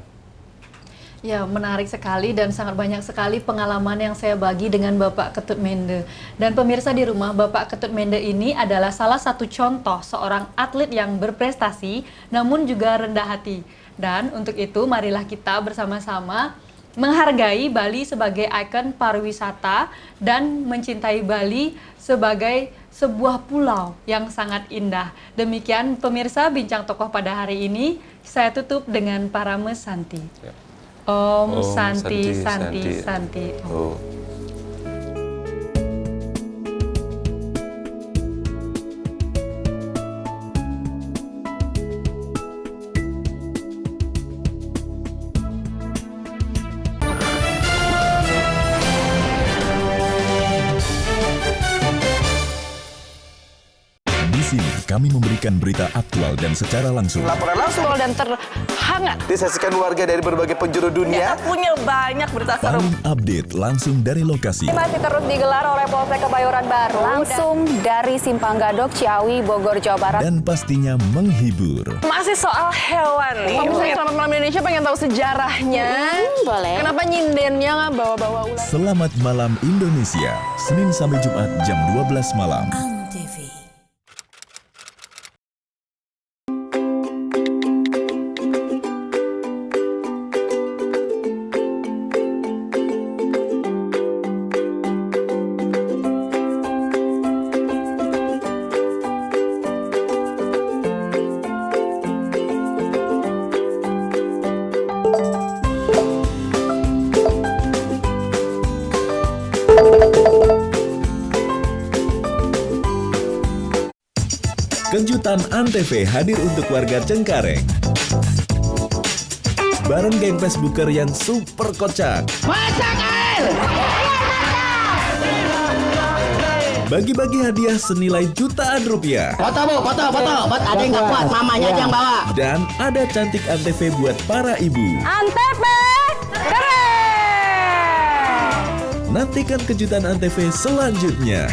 Ya, menarik sekali dan sangat banyak sekali pengalaman yang saya bagi dengan Bapak Ketut Mende. Dan pemirsa di rumah, Bapak Ketut Mende ini adalah salah satu contoh seorang atlet yang berprestasi namun juga rendah hati. Dan untuk itu marilah kita bersama-sama menghargai Bali sebagai ikon pariwisata dan mencintai Bali sebagai sebuah pulau yang sangat indah. Demikian pemirsa Bincang Tokoh pada hari ini. Saya tutup dengan Parame Santi. Om Santi Santi Santi. Di sini kami memberikan berita aktual dan secara langsung. Laporan langsung dan terhangat disaksikan warga dari berbagai penjuru dunia. Kita punya banyak berita seru. Paling update langsung dari lokasi. Masih terus digelar oleh Polsek Kebayoran Baru langsung dari Simpang Gadok, Ciawi, Bogor, Jawa Barat. Dan pastinya menghibur. Masih soal hewan nih. Misalnya Selamat Malam Indonesia pengen tahu sejarahnya. Boleh. Kenapa nyindennya bawa-bawa ular? Selamat Malam Indonesia, Senin sampai Jumat jam 12 malam. Kejutan Antv hadir untuk warga Cengkareng. bareng geng Facebooker yang super kocak. Masak air! Bagi-bagi hadiah senilai jutaan rupiah. Foto bu, foto. Buat ada yang nggak kuat, mamanya aja yang bawa. Dan ada cantik Antv buat para ibu. Antv keren! Nantikan kejutan Antv selanjutnya.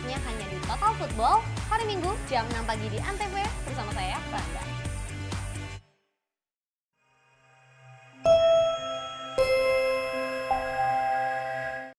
Hanya di Total Football hari Minggu jam 6 pagi di Antv bersama saya, Rangga.